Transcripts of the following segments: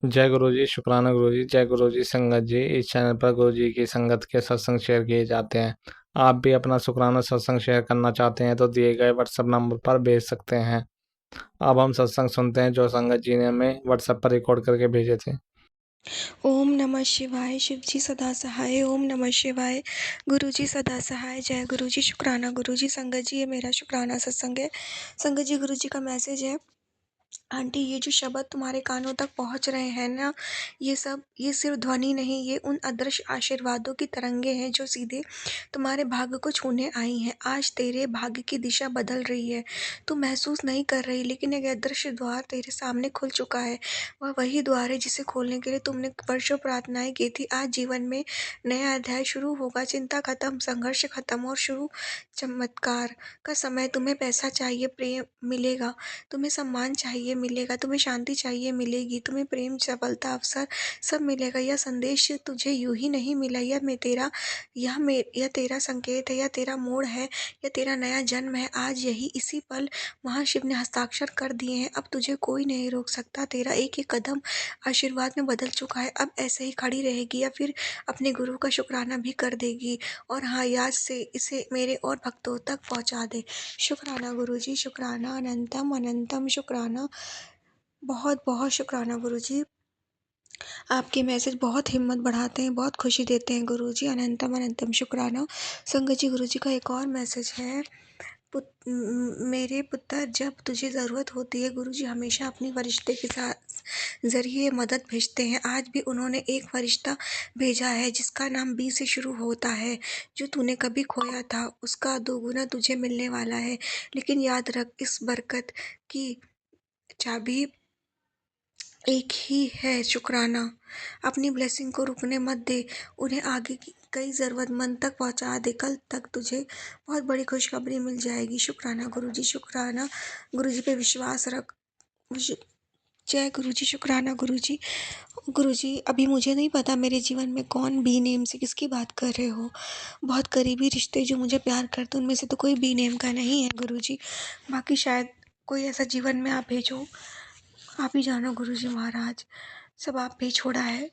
जय गुरु जी, शुक्राना गुरु जी। जय गुरु जी संगत जी। इस चैनल पर गुरु जी की संगत के सत्संग शेयर किए जाते हैं। आप भी अपना शुक्राना सत्संग शेयर करना चाहते हैं तो दिए गए व्हाट्सएप नंबर पर भेज सकते हैं। अब हम सत्संग सुनते हैं जो संगत जी ने हमें व्हाट्सएप पर रिकॉर्ड करके भेजे थे। ओम नमः शिवाय। शिव जी सदा सहाय। ओम नमः शिवाय। गुरु जी सदा सहाय। जय गुरु जी। शुक्राना गुरु जी। संगत जी, ये मेरा शुक्राना सत्संग है। संगत जी, गुरु जी का मैसेज है। आंटी, ये जो शब्द तुम्हारे कानों तक पहुंच रहे हैं ना, ये सिर्फ ध्वनि नहीं, ये उन अदृश्य आशीर्वादों की तरंगे हैं जो सीधे तुम्हारे भाग्य को छूने आई हैं। आज तेरे भाग्य की दिशा बदल रही है। तू महसूस नहीं कर रही, लेकिन एक अदृश्य द्वार तेरे सामने खुल चुका है। वह वही द्वार है जिसे खोलने के लिए तुमने वर्षों प्रार्थनाएं की थी। आज जीवन में नया अध्याय शुरू होगा। चिंता खत्म, संघर्ष खत्म और शुरू चमत्कार का समय। तुम्हें पैसा चाहिए, प्रेम मिलेगा। तुम्हें सम्मान चाहिए, मिलेगा। तुम्हें शांति चाहिए, मिलेगी। तुम्हें प्रेम, सफलता, अवसर सब मिलेगा। यह संदेश तुझे यूं ही नहीं मिला। यह तेरा संकेत है, यह तेरा मोड़ है, यह तेरा नया जन्म है। आज यही इसी पल महाशिव ने हस्ताक्षर कर दिए हैं। अब तुझे कोई नहीं रोक सकता। तेरा एक एक कदम आशीर्वाद में बदल चुका है। अब ऐसे ही खड़ी रहेगी या फिर अपने गुरु का शुक्राना भी कर देगी। और हाँ, याद से इसे मेरे और भक्तों तक पहुंचा दे। शुक्राना गुरु जी, शुक्राना, अनंतम अनंतम शुक्राना। बहुत बहुत शुक्राना गुरु जी। आपके मैसेज बहुत हिम्मत बढ़ाते हैं, बहुत खुशी देते हैं गुरु जी। अनंतम अनंतम शुक्राना। संगत जी, गुरु जी का एक और मैसेज है। मेरे पुत्र, जब तुझे ज़रूरत होती है, गुरु जी हमेशा अपनी फरिश्ते के साथ ज़रिए मदद भेजते हैं। आज भी उन्होंने एक फरिश्ता भेजा है जिसका नाम बी से शुरू होता है। जो तूने कभी खोया था उसका दोगुना तुझे मिलने वाला है। लेकिन याद रख, इस बरकत की चाबी एक ही है, शुक्राना। अपनी ब्लेसिंग को रुकने मत दे। उन्हें आगे की कई ज़रूरतमंद तक पहुंचा दे। कल तक तुझे बहुत बड़ी खुशखबरी मिल जाएगी। शुक्राना गुरु जी, शुक्राना। गुरु जी पे विश्वास रख। विश- जय गुरु जी। शुक्राना गुरु जी। गुरु जी, अभी मुझे नहीं पता मेरे जीवन में कौन बी नेम से किसकी बात कर रहे हो। बहुत करीबी रिश्ते जो मुझे प्यार करते उनमें से तो कोई बी नेम का नहीं है गुरु जी। बाकी शायद कोई ऐसा जीवन में आप भेजो। आप ही जानो गुरु जी महाराज। सब आप पे छोड़ा है।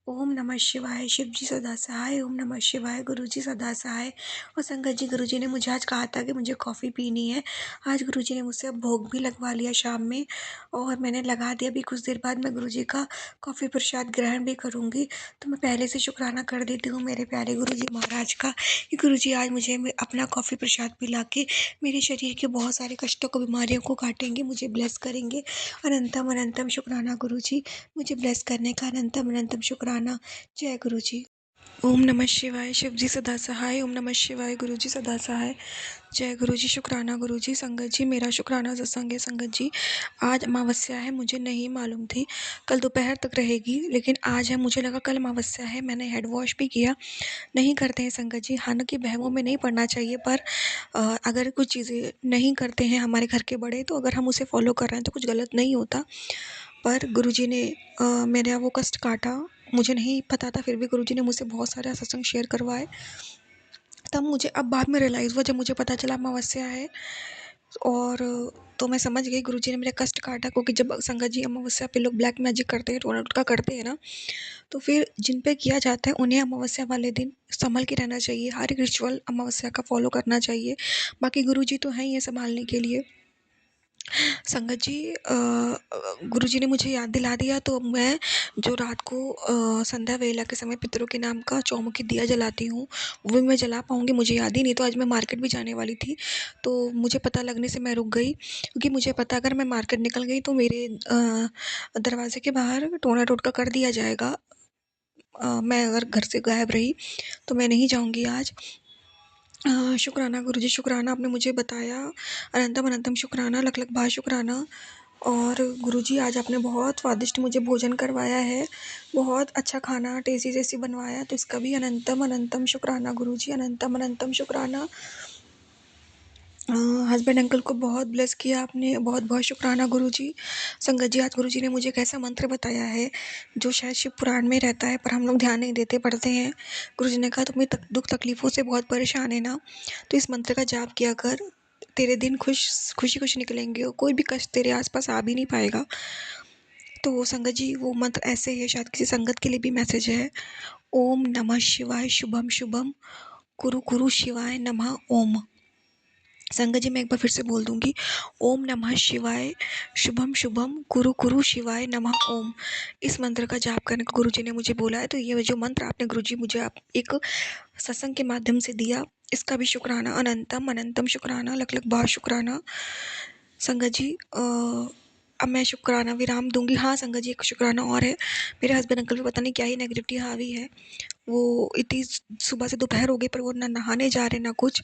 ओम नमः शिवाय। शिव जी सदा सहाय। ओम नमः शिवाय। गुरु जी सदा सहाय। और संगत जी, गुरु जी ने मुझे आज कहा था कि मुझे कॉफ़ी पीनी है। आज गुरु जी ने मुझसे अब भोग भी लगवा लिया शाम में, और मैंने लगा दिया। अभी कुछ देर बाद मैं गुरु जी का कॉफ़ी प्रसाद ग्रहण भी करूँगी। तो मैं पहले से शुक्राना कर देती हूँ मेरे प्यारे गुरु जी महाराज का, कि गुरु जी आज मुझे अपना कॉफ़ी प्रसाद पिला के मेरे शरीर के बहुत सारे कष्टों को, बीमारियों को काटेंगे, मुझे ब्लेस करेंगे। अनंतम अनंतम शुक्राना गुरु जी, मुझे ब्लेस करने का अनंतम अनंतम शुक्राना। जय गुरु जी। ओम नमः शिवाय। शिव जी सदा सहाय। ओम नमः शिवाय। गुरु जी सदा सहाय। जय गुरु जी। शुक्राना गुरु जी। संगत जी, मेरा शुक्राना सत्संग है। संगत जी, आज अमावस्या है, मुझे नहीं मालूम थी कल दोपहर तक रहेगी, लेकिन आज है। मुझे लगा कल अमावस्या है, मैंने हेड वॉश भी किया। नहीं करते हैं संगत जी, हालांकि बहमों में नहीं पड़ना चाहिए, पर अगर कुछ चीज़ें नहीं करते हैं हमारे घर के बड़े, तो अगर हम उसे फॉलो कर रहे हैं तो कुछ गलत नहीं होता। पर गुरुजी ने मेरा वो कष्ट काटा। मुझे नहीं पता था, फिर भी गुरुजी ने मुझसे बहुत सारे सत्संग शेयर करवाए। तब मुझे अब बाद में रियलाइज़ हुआ, जब मुझे पता चला अमावस्या है। और तो मैं समझ गई गुरुजी ने मेरा कष्ट काटा, क्योंकि जब संगत जी अमावस्या पे लोग ब्लैक मैजिक करते हैं, टोना टोटका करते हैं ना, तो फिर जिन पे किया जाता है उन्हें अमावस्या वाले दिन संभल के रहना चाहिए। हर एक रिचुअल अमावस्या का फॉलो करना चाहिए। बाकी गुरुजी तो हैं ही है संभालने के लिए। संगत जी, गुरुजी ने मुझे याद दिला दिया, तो मैं जो रात को संध्या वेला के समय पितरों के नाम का चौमुखी दिया जलाती हूँ, वो भी मैं जला पाऊँगी, मुझे याद ही नहीं। तो आज मैं मार्केट भी जाने वाली थी, तो मुझे पता लगने से मैं रुक गई, क्योंकि मुझे पता अगर मैं मार्केट निकल गई तो मेरे दरवाजे के बाहर टोना टोटका कर दिया जाएगा। मैं अगर घर से गायब रही तो मैं नहीं जाऊँगी आज। शुक्राना गुरुजी, शुक्राना, आपने मुझे बताया। अनंतम अनंतम शुक्राना, लख लख बार शुक्राना। और गुरुजी, आज आपने बहुत स्वादिष्ट मुझे भोजन करवाया है, बहुत अच्छा खाना टेस्टी टेस्टी बनवाया, तो इसका भी अनंतम अनंतम शुक्राना गुरुजी, अनंतम अनंतम शुक्राना। हस्बैंड अंकल को बहुत ब्लेस किया आपने, बहुत बहुत शुक्राना गुरुजी। संगत जी, आज गुरुजी ने मुझे एक ऐसा मंत्र बताया है जो शायद शिव पुराण में रहता है, पर हम लोग ध्यान नहीं देते, पढ़ते हैं। गुरुजी ने कहा, तुम्हें दुख तकलीफ़ों से बहुत परेशान है ना, तो इस मंत्र का जाप किया कर। तेरे दिन खुशी खुशी निकलेंगे और कोई भी कष्ट तेरे आसपास आ भी नहीं पाएगा। तो संगत जी वो मंत्र ऐसे है, शायद किसी संगत के लिए भी मैसेज है। ओम नमः शिवाय शुभम शुभम कुरु कुरु शिवाय नमः ओम। संगत जी मैं एक बार फिर से बोल दूंगी, ओम नमः शिवाय शुभम शुभम कुरु कुरु शिवाय नमः ओम। इस मंत्र का जाप करने को गुरुजी ने मुझे बोला है। तो ये जो मंत्र आपने गुरुजी मुझे आप एक सत्संग के माध्यम से दिया, इसका भी शुक्राना, अनंतम अनंतम शुक्राना, लख लख बहुत शुक्राना संगत जी। अब मैं शुक्राना विराम दूंगी। हाँ संगत जी, एक शुक्राना और है। मेरे हस्बैंड अंकल पे पता नहीं क्या ही नेगेटिविटी हावी है। वो इतनी सुबह से दोपहर हो गई पर वो ना नहाने जा रहे ना कुछ।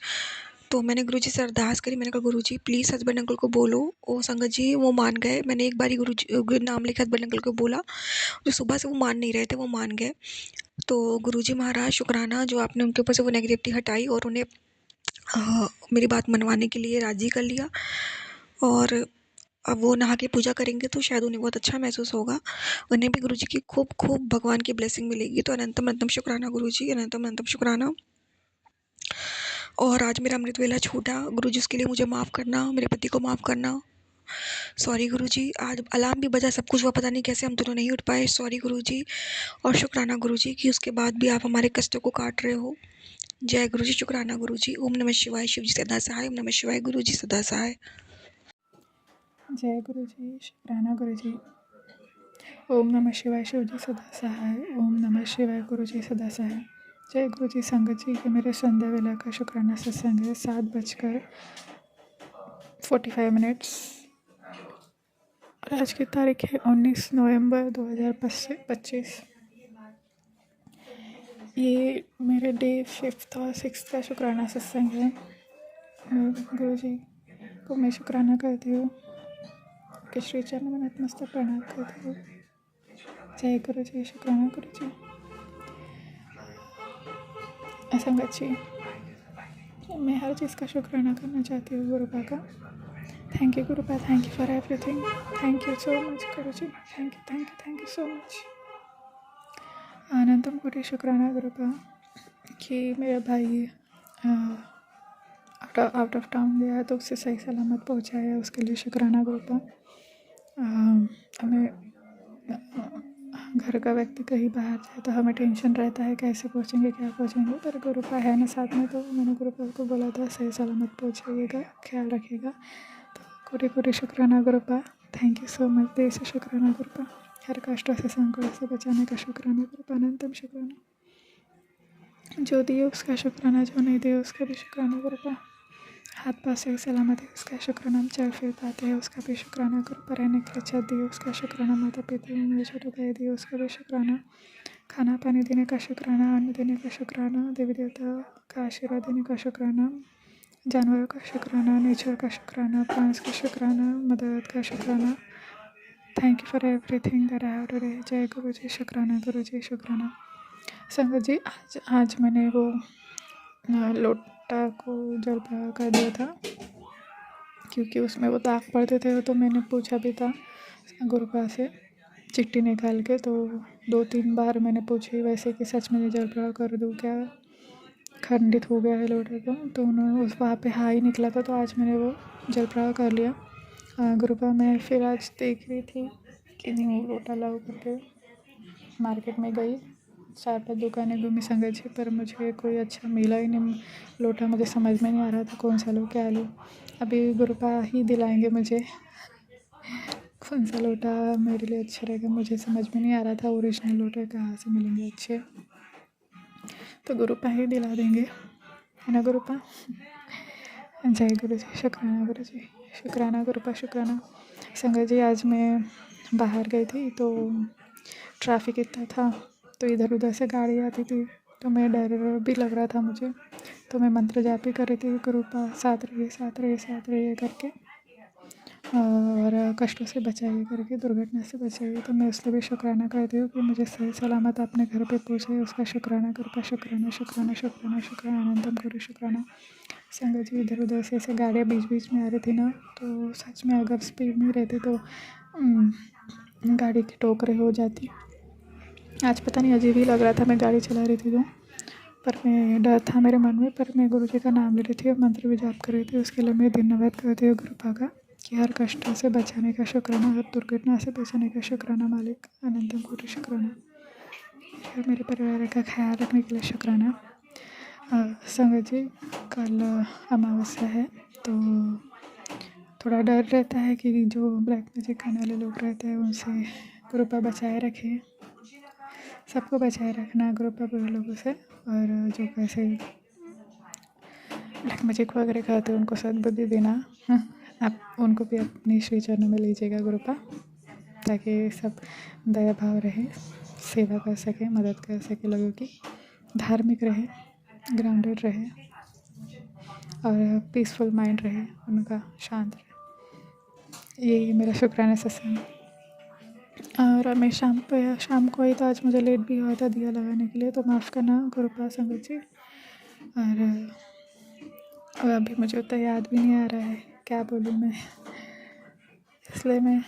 तो मैंने गुरुजी से अरदास करी, मैंने कहा गुरुजी प्लीज़ हस्बैंड अंकल को बोलो। ओ संगत जी वो मान गए। मैंने एक बारी गुरुजी नाम लेके हस्बैंड अंकल को बोला, जो सुबह से वो मान नहीं रहे थे वो मान गए। तो गुरुजी महाराज शुक्राना, जो आपने उनके ऊपर से वो नेगेटिविटी हटाई और उन्हें मेरी बात मनवाने के लिए राज़ी कर लिया। और अब वो नहा के पूजा करेंगे तो शायद उन्हें बहुत अच्छा महसूस होगा। उन्हें भी गुरुजी की खूब खूब भगवान की ब्लेसिंग मिलेगी। तो अनंतम अनंतम शुक्राना गुरुजी, अनंतम अनंतम शुक्राना। और आज मेरा अमृत वेला छूटा, गुरुजी उसके लिए मुझे माफ़ करना, मेरे पति को माफ़ करना। सॉरी गुरुजी, आज अलार्म भी बजा, सब कुछ हुआ, पता नहीं कैसे हम दोनों नहीं उठ पाए। सॉरी गुरुजी। और शुक्राना गुरुजी कि उसके बाद भी आप हमारे कष्टों को काट रहे हो। जय गुरुजी, शुक्राना गुरुजी। ओम नमः शिवाय, शिव जी सदा सहाय। ओम नमः शिवाय, गुरुजी सदा सहाय। जय गुरु जी, शुक्राना गुरु जी। ओम नमः शिवाय, शिव जी सदा सहाय। ओम नमः शिवाय, गुरु जी सदा सहाय। जय गुरु जी। संगत जी के मेरे संध्या वेला का शुक्राना सत्संग है 7:45। और आज की तारीख है 19 नवंबर 2025। ये मेरे डे 5th और 6th का शुक्राना सत्संग है। गुरु जी को मैं शुक्राना करती हूँ कि श्री चरण में नतमस्तक प्रणाम करती हूँ। जय गुरु जी, शुक्राना गुरु जी। संगत जी, मैं हर चीज़ का शुक्राना करना चाहती हूँ गुरुपा का। Thank you गुरुपा, thank you for everything. Thank you so much गुरु जी, थैंक यू सो मच। अनंतम कोटि शुक्राना गुरुपा कि मेरा भाई आउट ऑफ टाउन गया तो उससे सही सलामत पहुँचाया, उसके लिए शुक्राना गुरुपा। हमें घर का व्यक्ति कहीं बाहर जाए तो हमें टेंशन रहता है कैसे पहुँचेंगे, क्या पहुँचेंगे, पर गुरुपा है ना साथ में। तो मैंने गुरुपा को बोला था सही सलामत पहुँचाइएगा, ख्याल रखिएगा। तो कोटि कोटि शुक्राना गुरुपा, थैंक यू सो मच। दिल से शुक्राना गुरुपा, हर कष्टों से संकट से बचाने का शुक्राना गुरुपा, अनंतम शुक्राना। जो दिए उसका शुक्राना, जो नहीं दिए उसका भी शुक्राना गुरुपा। हाथ पाँव सही सलामत है उसका शुक्राना, हम चल फिर पाते हैं उसका भी शुक्राना गुरुपा। रहने के लिए छत दिए उसका शुक्राना, माता पिता मेरे छोटे भाई दिए उसका भी शुक्राना। खाना पानी देने का शुक्राना, अन्न देने का शुक्राना, देवी देवता का आशीर्वाद देने का शुक्राना, जानवरों का शुक्राना, नेचर का शुक्राना, प्लांट्स का शुक्राना, मदद का शुक्राना। Thank you for everything that I have today. जय गुरु जी, शुक्राना गुरु जी, शुक्राना। संगत जी, आज मैंने वो लोटा को जल प्रवाह कर दिया था क्योंकि उसमें वो दाग पड़ते थे। तो मैंने पूछा भी था गुरुपा से चिट्ठी निकाल के, तो 2-3 बार मैंने पूछी वैसे कि सच में जल प्रवाह कर दूँ क्या, खंडित हो गया है लोटा को। तो उन्होंने उस वहाँ पे हाँ ही निकला था। तो आज मैंने वो जल प्रवाह कर लिया गुरुपा। मैं फिर आज देख रही थी कि न्यू लोटा लाओ करके मार्केट में गई, 4-5 दुकानें घूमी संगत जी, पर मुझे कोई अच्छा मिला ही नहीं लोटा। मुझे समझ में नहीं आ रहा था कौन सा लूँ क्या लूँ। अभी गुरुपा ही दिलाएंगे मुझे कौन सा लोटा मेरे लिए अच्छा रहेगा। मुझे समझ में नहीं आ रहा था ओरिजिनल लोटे कहाँ से मिलेंगे अच्छे, तो गुरुपा ही दिला देंगे, है ना गुरुपा। जय गुरु जी, शुक्राना गुरु जी, शुक्राना गुरुपा, शुक्राना। संगत जी, आज मैं बाहर गई थी तो ट्रैफिक इतना था, तो इधर उधर से गाड़ी आती थी, तो मैं डर भी लग रहा था मुझे। तो मैं मंत्र जाप ही कर रही थी, गुरुपा साथ रहिए करके, और कष्टों से बचाइए करके, दुर्घटना से बचाइए। तो मैं उसके भी शुक्राना करती हूँ कि मुझे सही सलामत अपने घर पे पहुँचाए, उसका शुक्राना गुरुपा, शुक्राना शुक्राना शुक्राना शुक्राना, अनंतम गुरु शुक्राना। संगत जी, इधर उधर से ऐसे गाड़ियाँ बीच बीच में आ रही थी ना, तो सच में अगर स्पीड में रहती तो गाड़ी की टोकरें हो जाती। आज पता नहीं अजीब ही लग रहा था, मैं गाड़ी चला रही थी तो, पर मैं डर था मेरे मन में, पर मैं गुरु जी का नाम ले रही थी और मंत्र भी जाप कर रही थी। उसके लिए मैं धन्यवाद करती हूँ गुरुपा का। कि हर कष्टों से बचाने का शुक्राना, हर दुर्घटना से बचाने का शुक्राना मालिक, अनंतम कोटि शुक्राना। और मेरे परिवार का ख्याल रखने के लिए शुक्राना। संगत जी, कल अमावस्या है तो थोड़ा डर रहता है कि जो ब्लैक मैजिक करने वाले लोग रहते हैं उनसे कृपा बचाए रखें, सबको बचाए रखना कृपा बुरे लोगों से। और जो कैसे ब्लैक मैजिक वगैरह करते हैं उनको सद्बुद्धि देना। आप उनको भी अपनी श्री चरणों में लीजिएगा कृपा, ताकि सब दया भाव रहे, सेवा कर सके, मदद कर सके लोगों की, धार्मिक रहे, ग्राउंडेड रहे और पीसफुल माइंड रहे उनका, शांत रहे। यही मेरा शुक्राना सत्संग। और मैं शाम को ही तो आज मुझे लेट भी हुआ था दिया लगाने के लिए, तो माफ़ करना कृपा संगत जी। और अभी मुझे उतना याद भी नहीं आ रहा है क्या बोलूँ मैं, इसलिए मैं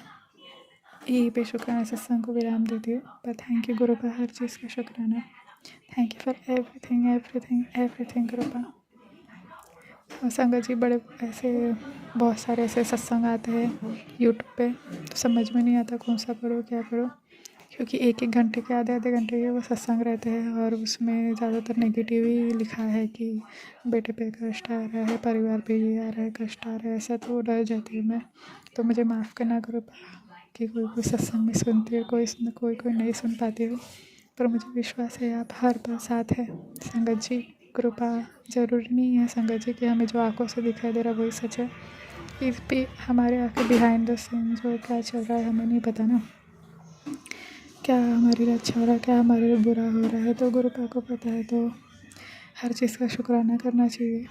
यही पे शुक्राना सत्संग को विराम देती हूँ। पर थैंक यू गुरुपा, हर चीज़ का शुक्राना। Thank you for everything everything everything गुरुपा। और संगत जी, बड़े ऐसे बहुत सारे ऐसे सत्संग आते हैं यूट्यूब पे, तो समझ में नहीं आता कौन सा पढ़ो क्या पढ़ो, क्योंकि एक घंटे के आधे आधे घंटे के वो सत्संग रहते हैं और उसमें ज़्यादातर नेगेटिव ही लिखा है कि बेटे पे कष्ट आ रहा है, परिवार पे ये आ रहा है, कष्ट आ रहा है, ऐसा। तो डर जाती हूँ मैं। तो मुझे माफ़ करना करो कि कोई सत्संग में सुनती है, कोई नहीं सुन पाती हो, पर मुझे विश्वास है आप हर बार साथ है संगत जी। कृपा ज़रूरी नहीं है संगत जी कि हमें जो आंखों से दिखाई दे रहा वही सच है, इस पे हमारे आके बिहाइंड द सीन जो क्या चल रहा है हमें नहीं पता ना, क्या हमारे लिए अच्छा हो रहा है, क्या हमारे लिए बुरा हो रहा है, तो गुरुपा को पता है। तो हर चीज़ का शुक्राना करना चाहिए।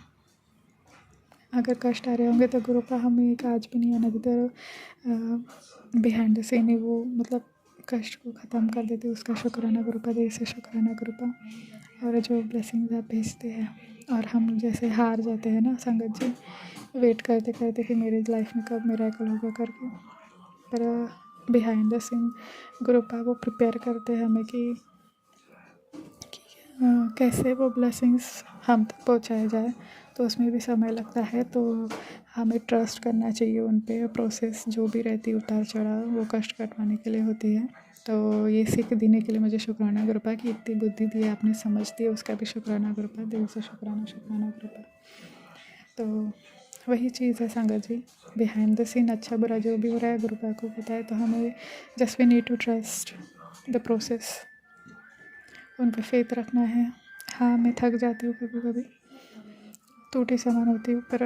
अगर कष्ट आ रहे होंगे तो गुरुपा हमें एक आज भी नहीं आना देते, बिहाइंड द सीन ही वो मतलब कष्ट को ख़त्म कर देते, उसका शुक्राना गुरुपा दे से शुक्राना गुरुपा। और जो ब्लेसिंग्स आप भेजते हैं और हम जैसे हार जाते हैं ना संगत जी, वेट करते करते कि मेरे लाइफ में कब मिरेकल होगा करके, पर बिहाइंड द सीन गुरुपा वो प्रिपेयर करते हैं हमें कि कैसे वो ब्लेसिंग्स हम तक पहुँचाया जाए। तो उसमें भी समय लगता है, तो हमें ट्रस्ट करना चाहिए उन पे। प्रोसेस जो भी रहती है उतार चढ़ाव वो कष्ट कटवाने के लिए होती है। तो ये सीख देने के लिए मुझे शुक्राना गुरुपा कि इतनी बुद्धि दी आपने, समझ दी, उसका भी शुक्राना गुरुपा, दिल से शुक्राना गुरुपा। तो वही चीज़ है संगत जी, बिहाइंड द सीन अच्छा बुरा जो भी हो रहा है गुरुपा को पता है। तो हमें just we need to trust the process, उन पर फेथ रखना है। हाँ, मैं थक जाती हूँ कभी कभी, टूटी सामान होती हूँ, पर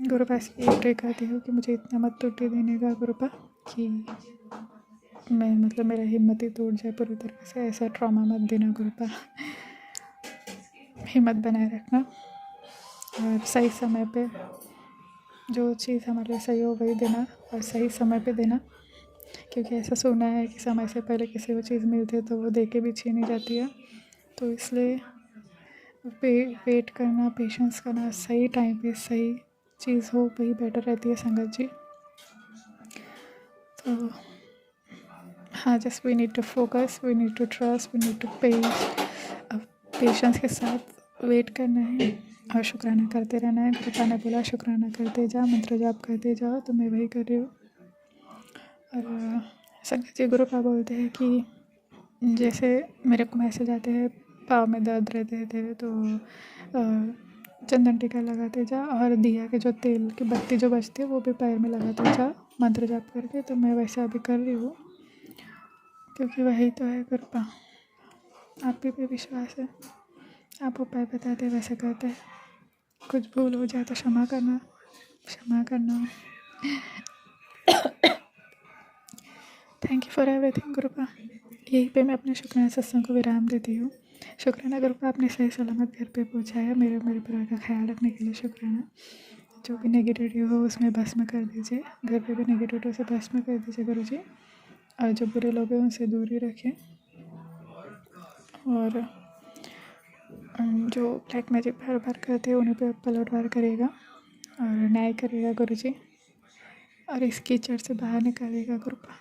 गुरुपा से ये प्रे करती हूँ कि मुझे इतना मत टूटी देने का गुरुपा कि मैं मतलब मेरा हिम्मत ही टूट जाए पूरी तरह से, ऐसा ट्रॉमा मत देना गुरुपा, हिम्मत बनाए रखना। और सही समय पे जो चीज़ हमारे लिए सही हो वही देना, और सही समय पे देना, क्योंकि ऐसा सुना है कि समय से पहले किसी को चीज़ मिलती है तो वो दे के भी छीनी जाती है। तो इसलिए वेट करना, पेशेंस करना, सही टाइम पे सही चीज़ हो वही बेटर रहती है संगत जी। तो हाँ, just we need to focus, we need to trust, we need to patience के साथ वेट करना है और शुक्राना करते रहना है। गुरुपा ने बोला शुक्राना करते जा, मंत्र जाप करते जाओ, तो मैं वही कर रही हूँ। और संगत जी, गुरुपा बोलते हैं कि जैसे मेरे को मैसेज आते हैं पाँव में दर्द रहते थे तो चंदन टीका लगाते जा, और दिया के जो तेल की बत्ती जो बचती है वो भी पैर में लगाते जा मंत्र जाप करके। तो मैं वैसा अभी कर रही हूँ, क्योंकि वही तो है कृपा। आप पे विश्वास है, आप उपाय बताते वैसे करते हैं, कुछ भूल हो जाए तो क्षमा करना। Thank you for everything गुरुपा। यहीं पे मैं अपने शुक्राना सत्संग को विराम देती हूँ। शुक्राना गुरुपा, आपने सही सलामत घर पे पहुँचाया, मेरे परिवार का ख्याल रखने के लिए शुक्राना। जो भी नेगेटिविटी हो उसमें भस्म कर दीजिए, घर पे भी नेगेटिविटी से भस्म कर दीजिए गुरु जी, और जो बुरे लोग हैं उनसे दूरी रखें। और जो ब्लैक मैजिक बार बार करते हैं उन्हीं पे पलटवार करेगा और न्याय करेगा गुरु जी, और इस कीचड़ से बाहर निकालेगा गुरुपा।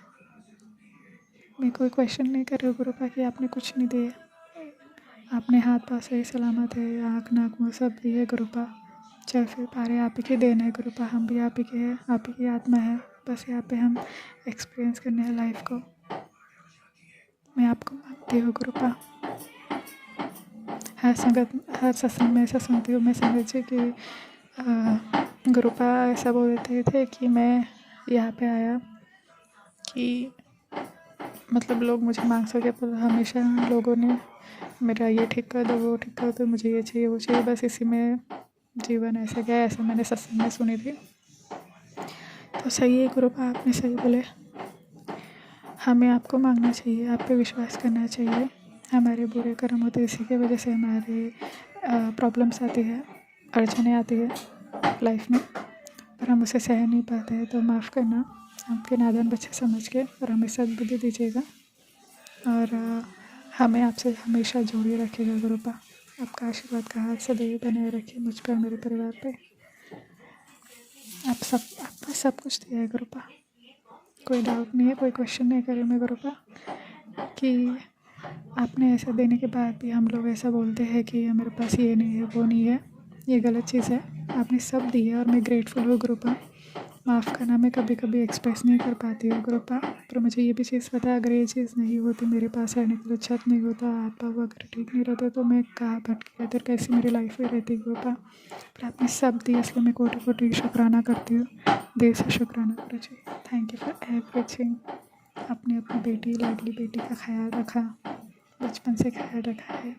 मैं कोई क्वेश्चन नहीं कर रही गुरुपा कि आपने कुछ नहीं दिया, आपने हाथ पाँव सही सलामत है, आँख नाक मुँह सब दिए गुरुपा, चल फिर पा रहे, आप ही की देन है गुरुपा, हम भी आप ही के हैं, आप ही की आत्मा है, बस यहाँ पे हम एक्सपीरियंस करने हैं लाइफ को। मैं आपको मांगती हूँ गुरुपा। हर सत्संग में ऐसा सुनती हूँ मैं संगत जी की गुरुपा ऐसा बोलते थे कि मैं यहाँ पे आया कि मतलब लोग मुझे मांग सके, पर हमेशा लोगों ने मेरा ये ठीक कर दो, वो ठीक कर दो, मुझे ये चाहिए वो चाहिए, बस इसी में जीवन ऐसा गया, ऐसा मैंने सत्संग में सुनी थी। तो सही है गुरुपा, आपने सही बोले, हमें आपको मांगना चाहिए, आप पे विश्वास करना चाहिए। हमारे बुरे कर्म होते इसी की वजह से हमारे प्रॉब्लम्स आती है, अड़चने आती है लाइफ में, पर हम उसे सह नहीं पाते हैं। तो माफ़ करना, आपके नादान बच्चे समझ के, और हमें सद्बुद्धि दीजिएगा, और हमें आपसे हमेशा जोड़े रखेगा गुरुपा। आपका आशीर्वाद का हाथ सदैव बनाए रखिए मुझ पर, मेरे परिवार पे। आपने सब कुछ दिया है गुरुपा, कोई डाउट नहीं है, कोई क्वेश्चन नहीं करे मैं गुरुपा कि आपने ऐसा देने के बाद भी हम लोग ऐसा बोलते हैं कि मेरे पास ये नहीं है, वो नहीं है, ये गलत चीज़ है। आपने सब दिया और मैं ग्रेटफुल हूँ गुरुपा। माफ़ करना, मैं कभी कभी एक्सप्रेस नहीं कर पाती हूँ गुरुपा, पर मुझे ये भी चीज़ पता है, अगर ये चीज़ नहीं होती, मेरे पास रहने के लिए छत नहीं होता, आप पाप अगर ठीक नहीं रहते, तो मैं कहाँ भटकी रहती और कैसी मेरी लाइफ में रहती गुरुपा। पर आपने सब दिया, इसलिए मैं कोटि कोटि शुक्राना करती हूँ, दिल से शुक्राना गुरु जी। Thank you for everything. आपने अपनी बेटी, लाडली बेटी का ख्याल रखा, बचपन से ख्याल रखा है,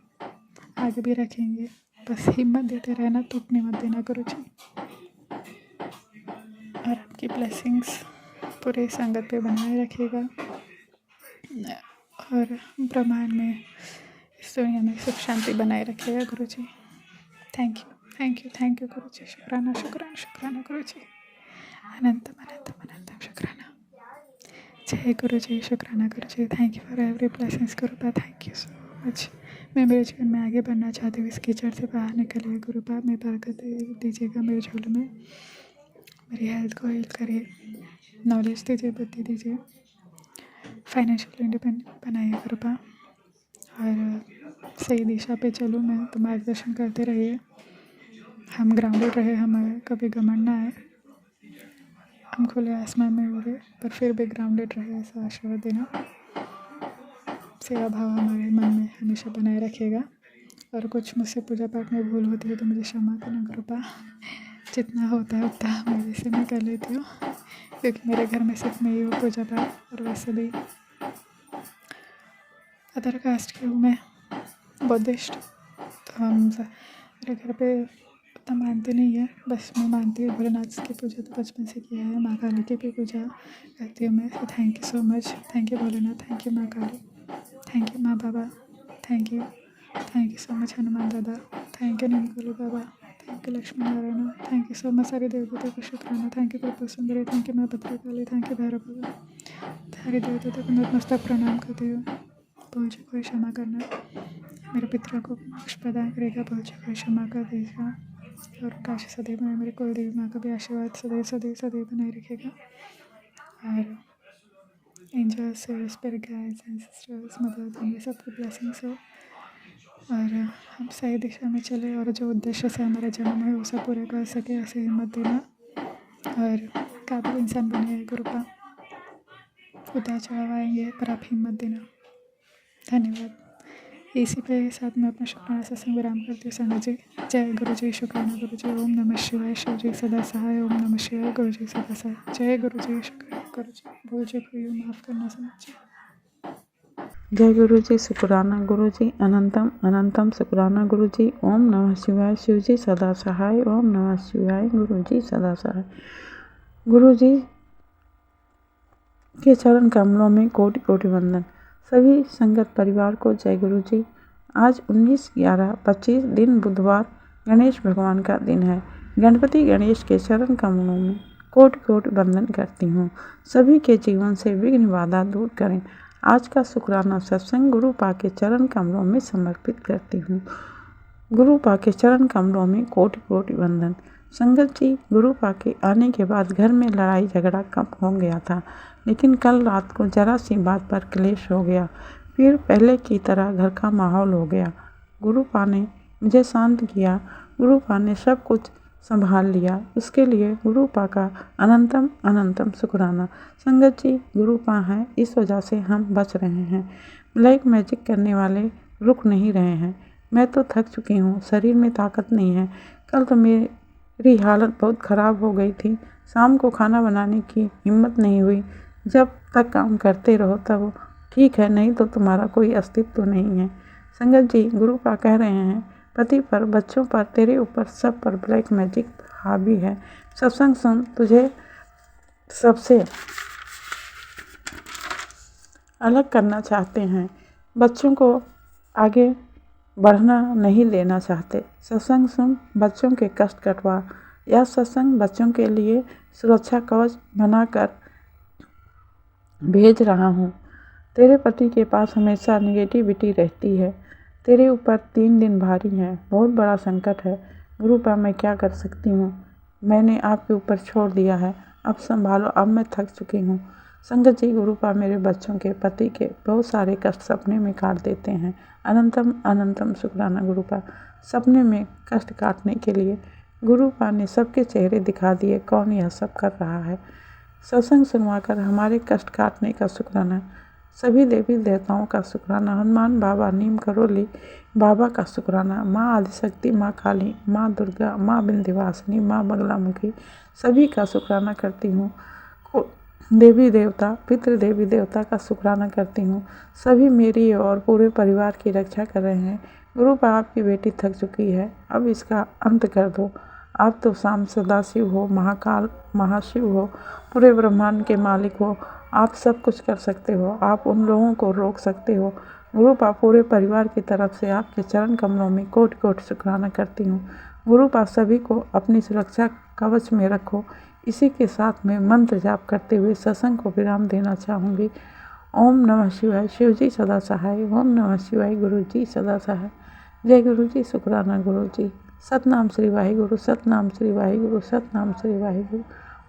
आगे भी रखेंगे, बस हिम्मत देते रहना, टूटने मत देना गुरु जी। और आपकी ब्लेसिंग्स पूरे संगत पे बनाए रखिएगा, और ब्रह्मांड में, इस दुनिया में सुख शांति बनाए रखिएगा गुरु जी। थैंक यू गुरु जी। शुक्राना शुक्राना शुक्राना गुरु जी। अनंतम अनंतम अनंतम शुक्राना। जय गुरु जी। शुक्राना गुरु जी। Thank you for every blessings गुरुपा, थैंक यू सो मच। मैं मेरे जीवन में आगे बढ़ना चाहती हूँ, इस कीचड़ से बाहर निकलिए गुरुपा, मैं बरकत दीजिएगा मेरे झोले में, मेरी हेल्थ को हील करिए, नॉलेज दीजिए, बुद्धि दीजिए, फाइनेंशियल इंडिपेंडेंट बनाइए गुरुपा, और सही दिशा पे चलूँ मैं, तो मार्गदर्शन करते रहिए, हम ग्राउंडेड रहे, हमें कभी घमंड ना आए, हम खुले आसमान में उड़े पर फिर भी ग्राउंडेड रहे, ऐसा आशीर्वाद देना। सेवा भाव हमारे मन में हमेशा बनाए रखिएगा, और कुछ मुझसे पूजा पाठ में भूल होती है तो मुझे क्षमा करना कृपा, जितना होता है उतना मेरे से मैं कर लेती हूँ, क्योंकि मेरे घर में सिर्फ मैं ही हूँ पूजा पाठ, और वैसे भी अदर कास्ट की हूँ मैं, बुद्धिस्ट, तो हम मेरे घर पे उतना मानते नहीं है, बस मैं मानती हूँ भोलेनाथ की पूजा तो बचपन से किया है, माँ काली की भी पूजा करती हूँ मैं। तो thank you so much, thank you Bholenath, thank you माँ काली, थैंक यू माँ बाबा, thank you so much Hanuman दादा, थैंक यू नीलकंठ बाबा, thank you Lakshmi Narayan, thank you so much सारे देवता को शुक्राना, थैंक यू कृपा सुंदरी, थैंक यू माँ भद्रकाली, थैंक यू भैरव बाबा, सारे देवता को नतमस्तक प्रणाम करती हूँ। भूल चूक को क्षमा करना, मेरे पितरों को मोक्ष प्रदान करेगा, भूल चूक को क्षमा कर देगा, और काश सदैव में मेरे कुल देवी माँ का भी आशीर्वाद सदैव सदैव सदैव बनाए रखेगा, और angels, spirit guides, ancestors, mother दुनिया सबकी ब्लेसिंग्स हो, और हम सही दिशा में चले, और जो उद्देश्य से हमारा जन्म है वो सब पूरे कर सके, ऐसे हिम्मत देना, और काबिल इंसान बने गुरुपा, उतार चढ़ाव आएंगे पर आप हिम्मत देना। धन्यवाद। इसी पे साथ में अपना शुक्राना सत्संग विराम करती हूँ संगत जी। जय गुरु जी। शुक्राना गुरु जी। ओम नमः शिवाय। शिव जी सदा सहाय। ओम नमः शिवाय। गुरु जी सदा सहाय। जय गुरु जी। शुक्राना गुरु जी। भूल चूक हुई हो माफ़ करना संगत जी। जय गुरु जी। शुक्राना गुरु जी। अनंतम अनंतम शुक्राना गुरु जी। ओम नमः शिवाय। शिव जी सदा सहाय। ओम नमः शिवाय। गुरु जी सदा सहाय। गुरु जी के चरण कमलों में कोटि कोटि वंदन। सभी संगत परिवार को जय गुरु जी। आज 19/11/25 दिन बुधवार, गणेश भगवान का दिन है। गणपति गणेश के चरण कमलों में कोटि कोटि वंदन करती हूँ। सभी के जीवन से विघ्न बाधा दूर करें। आज का शुक्राना सत्संग गुरु पा के चरण कमलों में समर्पित करती हूँ। गुरु पा के चरण कमलों में कोटि कोटि वंदन। संगत जी, गुरु पा के आने के बाद घर में लड़ाई झगड़ा कम हो गया था, लेकिन कल रात को जरा सी बात पर क्लेश हो गया। फिर पहले की तरह घर का माहौल हो गया। गुरु पा ने मुझे शांत किया। गुरु पा ने सब कुछ संभाल लिया, उसके लिए गुरुपा का अनंतम अनंतम शुक्राना। संगत जी, गुरुपा हैं, इस वजह से हम बच रहे हैं। ब्लैक मैजिक करने वाले रुक नहीं रहे हैं। मैं तो थक चुकी हूँ, शरीर में ताकत नहीं है। कल तो मेरी हालत बहुत ख़राब हो गई थी। शाम को खाना बनाने की हिम्मत नहीं हुई। जब तक काम करते रहो तब ठीक है, नहीं तो तुम्हारा कोई अस्तित्व तो नहीं है। संगत जी, गुरुपा कह रहे हैं, पति पर, बच्चों पर, तेरे ऊपर, सब पर ब्लैक मैजिक हावी है। सत्संग सुन, तुझे सबसे अलग करना चाहते हैं। बच्चों को आगे बढ़ना नहीं देना चाहते। सत्संग सुन, बच्चों के कष्ट कटवा। यह सत्संग बच्चों के लिए सुरक्षा कवच बनाकर भेज रहा हूँ। तेरे पति के पास हमेशा निगेटिविटी रहती है। तेरे ऊपर 3 दिन भारी हैं, बहुत बड़ा संकट है। गुरुपा, मैं क्या कर सकती हूँ? मैंने आपके ऊपर छोड़ दिया है, अब संभालो, अब मैं थक चुकी हूँ। संगत जी, गुरुपा मेरे बच्चों के, पति के बहुत सारे कष्ट सपने में काट देते हैं। अनंतम अनंतम शुक्राना गुरुपा। सपने में कष्ट काटने के लिए गुरुपा ने सबके चेहरे दिखा दिए, कौन यह सब कर रहा है। सत्संग सुनवाकर हमारे कष्ट काटने का शुक्राना। सभी देवी देवताओं का शुक्राना। हनुमान बाबा, नीम करोली बाबा का शुक्राना। माँ आदिशक्ति, माँ काली, माँ दुर्गा, माँ विंध्यवासिनी, माँ बगलामुखी, सभी का शुक्राना करती हूँ। देवी देवता, पितृ देवी देवता का शुक्राना करती हूँ। सभी मेरी और पूरे परिवार की रक्षा कर रहे हैं। गुरुपा, आपकी बेटी थक चुकी है, अब इसका अंत कर दो। आप तो शाम सदाशिव हो, महाकाल, महाशिव हो, पूरे ब्रह्मांड के मालिक हो। आप सब कुछ कर सकते हो, आप उन लोगों को रोक सकते हो। गुरुपा, पूरे परिवार की तरफ से आपके चरण कमलों में कोटि कोटि शुक्राना करती हूँ। गुरुपा, सभी को अपनी सुरक्षा कवच में रखो। इसी के साथ में मंत्र जाप करते हुए सत्संग को विराम देना चाहूँगी। ओम नमः शिवाय, शिव जी सदा सहाय। ओम नमः शिवाय, गुरु जी सदा सहाय। जय गुरु जी, शुक्राना गुरु जी। सतनाम श्री वाहिगुरु, सतनाम श्री वाहिगुरु, सतनाम श्री वाहिगुरु।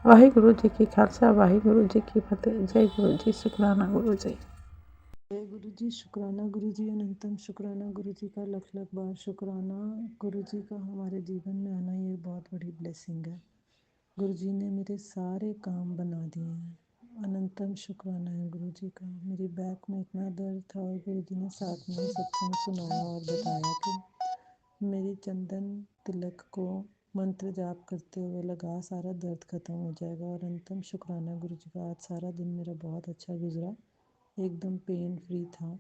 वाहिगुरु जी की खालसा, वाहिगुरु जी की फतेह। जय गुरु जी, शुक्राना गुरु जी। जय गुरु जी, शुक्राना गुरु जी, अनंतम शुक्राना गुरु जी का, लख लख बार शुक्राना। गुरु जी का हमारे जीवन में आना ये बहुत बड़ी ब्लेसिंग है। गुरु जी ने मेरे सारे काम बना दिए हैं। अनंतम शुक्राना है गुरु जी का। मेरी बैक में इतना दर्द था और गुरु जी ने साथ में सत्संग सुनाया और बताया कि मेरी चंदन तिलक को मंत्र जाप करते हुए लगा, सारा दर्द खत्म हो जाएगा। और अनंतम शुक्राना गुरु जी का। आज सारा दिन मेरा बहुत अच्छा गुजरा, एकदम पेन फ्री था।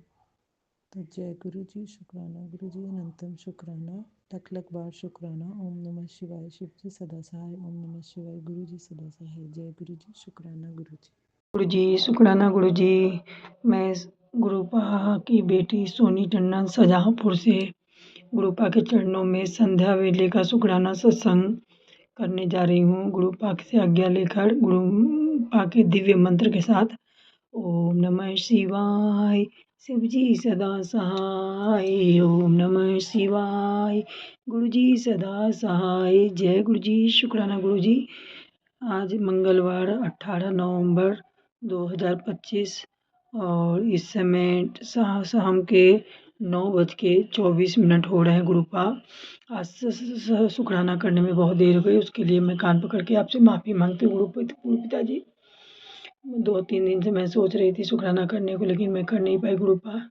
तो जय गुरु जी, शुक्राना गुरु जी, अनंतम शुक्राना, लख लख बार शुक्राना। ओम नमः शिवाय, शिव जी सदा सहाय। ओम नमः शिवाय, गुरु जी सदा सहाय। जय गुरु जी, शुक्राना गुरु जी। गुरु जी, शुक्राना गुरु जी। मैं गुरुपा की बेटी सोनी टंडन शाहजहाँपुर से गुरुपा के चरणों में संध्या वेले का शुक्राना सत्संग करने जा रही हूँ। गुरुपा से आज्ञा लेकर गुरुपा के दिव्य मंत्र के साथ। ओम नमः शिवाय, शिव जी सदा सहाय। ओम नमः शिवाय, गुरु जी सदा सहाय। जय गुरु जी, शुक्राना गुरु जी। आज मंगलवार 18 नवंबर 2025 और इस समय शाम के 9:24 हो रहे हैं। गुरुपा, आज शुक्राना करने में बहुत देर हो गई, उसके लिए मैं कान पकड़ के आपसे माफ़ी मांगती हूँ गुरु पिताजी। 2-3 दिन से मैं सोच रही थी शुक्राना करने को, लेकिन मैं कर नहीं पाई गुरुपा,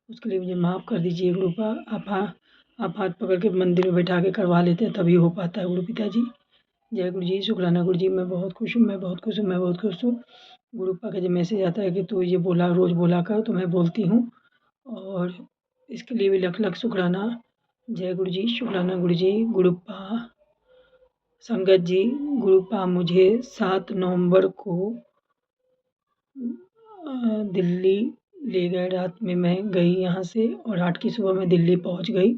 उसके लिए मुझे माफ़ कर दीजिए गुरुपा। आप हाथ पकड़ के मंदिर में बैठा के करवा लेते हैं तभी हो पाता है गुरु पिताजी। जय गुरु जी, शुक्राना गुरु जी। मैं बहुत खुश हूँ, मैं बहुत खुश हूँ, मैं बहुत खुश हूँ। गुरुपा का जब मैसेज आता है कि तू ये बोला, रोज़ बोला कर, तो मैं बोलती हूँ और इसके लिए भी लख लख शुक्राना। जय गुरु जी, शुक्राना गुरु जी। गुरुपा संगत जी, गुरुपा मुझे 7 नवंबर को दिल्ली ले गए। रात में मैं गई यहाँ से और 8 की सुबह मैं दिल्ली पहुँच गई।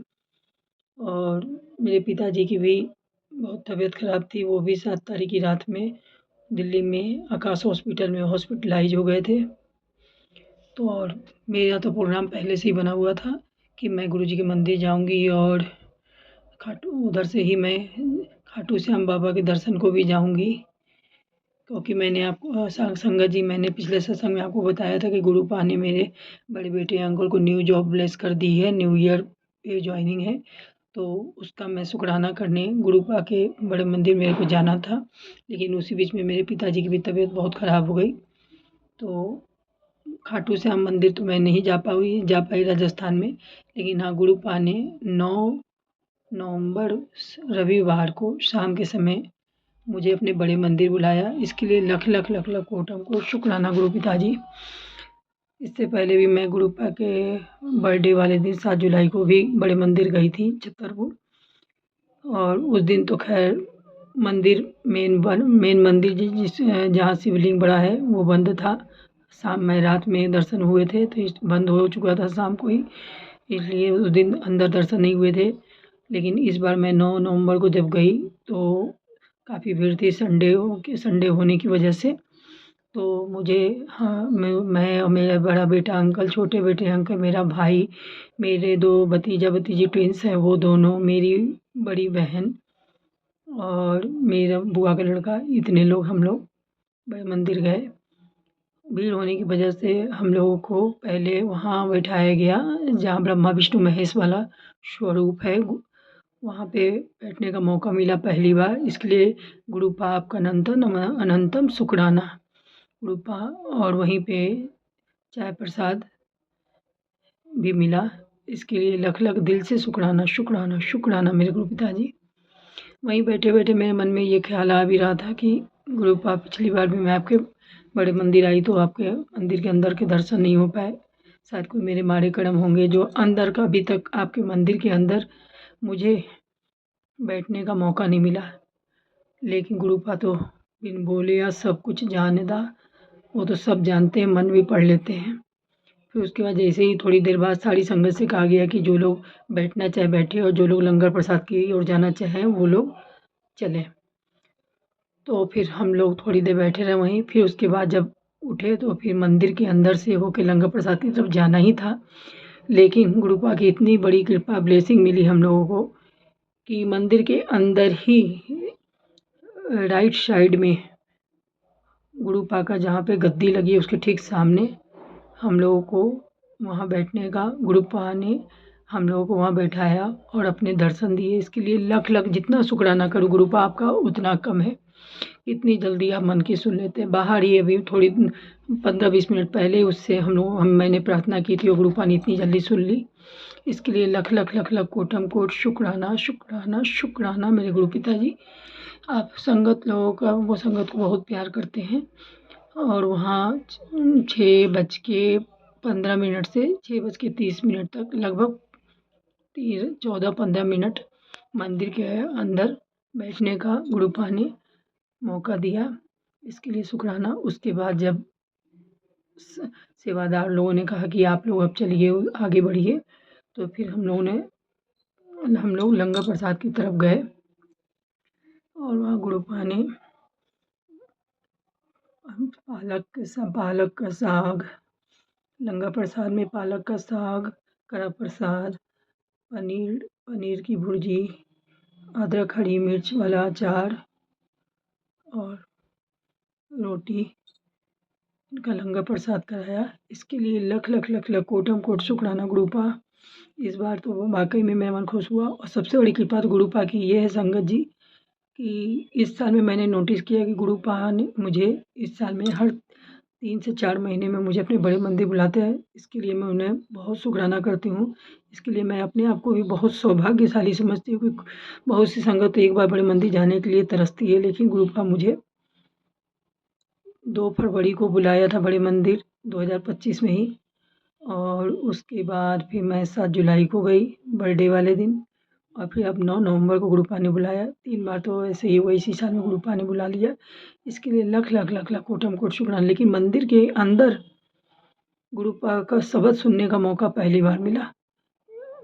और मेरे पिताजी की भी बहुत तबीयत ख़राब थी, वो भी 7 तारीख की रात में दिल्ली में आकाश हॉस्पिटल में हॉस्पिटलाइज हो गए थे। तो और मेरा तो प्रोग्राम पहले से ही बना हुआ था कि मैं गुरुजी के मंदिर जाऊंगी और उधर से ही मैं खाटू श्याम बाबा के दर्शन को भी जाऊंगी, क्योंकि मैंने आपको संगत जी, मैंने पिछले सत्संग में आपको बताया था कि गुरुपा ने मेरे बड़े बेटे अंकल को न्यू जॉब ब्लेस कर दी है, न्यू ईयर पे ज्वाइनिंग है। तो उसका मैं शुक्राना करने गुरुपा के बड़े मंदिर मेरे को जाना था, लेकिन उसी बीच में मेरे पिताजी की भी तबीयत बहुत ख़राब हो गई। तो खाटू श्याम मंदिर तो मैं नहीं जा पाई राजस्थान में, लेकिन हाँ गुरुपा ने 9 नवंबर रविवार को शाम के समय मुझे अपने बड़े मंदिर बुलाया। इसके लिए लख लख लख लख कोटम को शुक्राना गुरु पिताजी। इससे पहले भी मैं गुरुपा के बर्थडे वाले दिन 7 जुलाई को भी बड़े मंदिर गई थी छतरपुर, और उस दिन तो खैर मंदिर मेन मंदिर जहाँ शिवलिंग बड़ा है वो बंद था। शाम में रात में दर्शन हुए थे, तो बंद हो चुका था शाम को ही, इसलिए उस दिन अंदर दर्शन नहीं हुए थे। लेकिन इस बार मैं 9 नवंबर को जब गई तो काफ़ी भीड़ थी, संडे होने की वजह से। तो मुझे हाँ मैं और मेरा बड़ा बेटा अंकल, छोटे बेटे अंकल, मेरा भाई, मेरे 2 भतीजा भतीजी ट्विंस हैं वो दोनों, मेरी बड़ी बहन और मेरा बुआ का लड़का, इतने लोग हम लोग बड़े मंदिर गए। भीड़ होने की वजह से हम लोगों को पहले वहाँ बैठाया गया जहाँ ब्रह्मा विष्णु महेश वाला स्वरूप है, वहाँ पे बैठने का मौका मिला पहली बार। इसके लिए गुरुपा आपका अनंतम शुक्राना गुरुपा। और वहीं पे चाय प्रसाद भी मिला, इसके लिए लख लख दिल से शुक्राना शुक्राना शुक्राना मेरे गुरु पिताजी। वहीं बैठे बैठे मेरे मन में ये ख्याल आ भी रहा था कि गुरुपा पिछली बार भी मैं आपके बड़े मंदिर आई तो आपके मंदिर के अंदर के दर्शन नहीं हो पाए, शायद कोई मेरे माड़े कर्म होंगे जो अंदर का अभी तक आपके मंदिर के अंदर मुझे बैठने का मौका नहीं मिला। लेकिन गुरुपा तो बिन बोले या सब कुछ जानदा, वो तो सब जानते हैं, मन भी पढ़ लेते हैं। फिर उसके बाद जैसे ही थोड़ी देर बाद सारी संगत से कहा गया कि जो लोग बैठना चाहे बैठे और जो लोग लंगर प्रसाद की ओर जाना चाहें वो लोग चलें। तो फिर हम लोग थोड़ी देर बैठे रहे वहीं। फिर उसके बाद जब उठे तो फिर मंदिर के अंदर से होके लंगर प्रसाद की तरफ जाना ही था, लेकिन गुरुपा की इतनी बड़ी कृपा ब्लेसिंग मिली हम लोगों को कि मंदिर के अंदर ही राइट साइड में गुरुपा का जहाँ पे गद्दी लगी है उसके ठीक सामने हम लोगों को वहाँ बैठने का गुरुपा ने हम लोगों को वहाँ बैठाया और अपने दर्शन दिए। इसके लिए लख लख जितना शुक्राना करूँ गुरुपा आपका उतना कम है। इतनी जल्दी आप मन की सुन लेते हैं। बाहर ही अभी थोड़ी 15-20 मिनट पहले उससे मैंने प्रार्थना की थी और गुरुपा ने इतनी जल्दी सुन ली। इसके लिए लख लख लख लख कोटम कोट शुक्राना शुक्राना शुक्राना मेरे गुरु पिताजी। आप संगत लोगों का वो संगत को बहुत प्यार करते हैं। और वहाँ 6:15 से 6:30 तक लगभग 14-15 मिनट मंदिर के अंदर बैठने का गुरुपा ने मौका दिया, इसके लिए शुक्राना। उसके बाद जब सेवादार लोगों ने कहा कि आप लोग अब चलिए आगे बढ़िए, तो फिर हम लोग लंगर प्रसाद की तरफ गए और वहाँ गुरुपा ने पालक का साग, लंगर प्रसाद में पालक का साग, कड़ा प्रसाद, पनीर की भुर्जी, अदरक हरी मिर्च वाला अचार और रोटी, इनका लंगर प्रसाद कराया। इसके लिए लख लख लख लख कोटम कोट शुक्राना गुरुपा। इस बार तो वाकई में मेरा मन खुश हुआ। और सबसे बड़ी कृपा तो गुरुपा की ये है संगत जी कि इस साल में मैंने नोटिस किया कि गुरुपा ने मुझे इस साल में हर 3 से 4 महीने में मुझे अपने बड़े मंदिर बुलाते हैं। इसके लिए मैं उन्हें बहुत शुक्राना करती हूँ। इसके लिए मैं अपने आप को भी बहुत सौभाग्यशाली समझती हूँ कि बहुत सी संगत एक बार बड़े मंदिर जाने के लिए तरसती है, लेकिन गुरुपा मुझे 2 फरवरी को बुलाया था बड़े मंदिर 2025 में ही। और उसके बाद फिर मैं 7 जुलाई को गई बर्थडे वाले दिन, और फिर अब 9 नवंबर को गुरुपा ने बुलाया। 3 बार तो ऐसे ही हुआ, इसी साल में गुरुपा ने बुला लिया। इसके लिए लख लख लख लख कोटम कोट शुक्राना। लेकिन मंदिर के अंदर गुरुपा का शब्द सुनने का मौका पहली बार मिला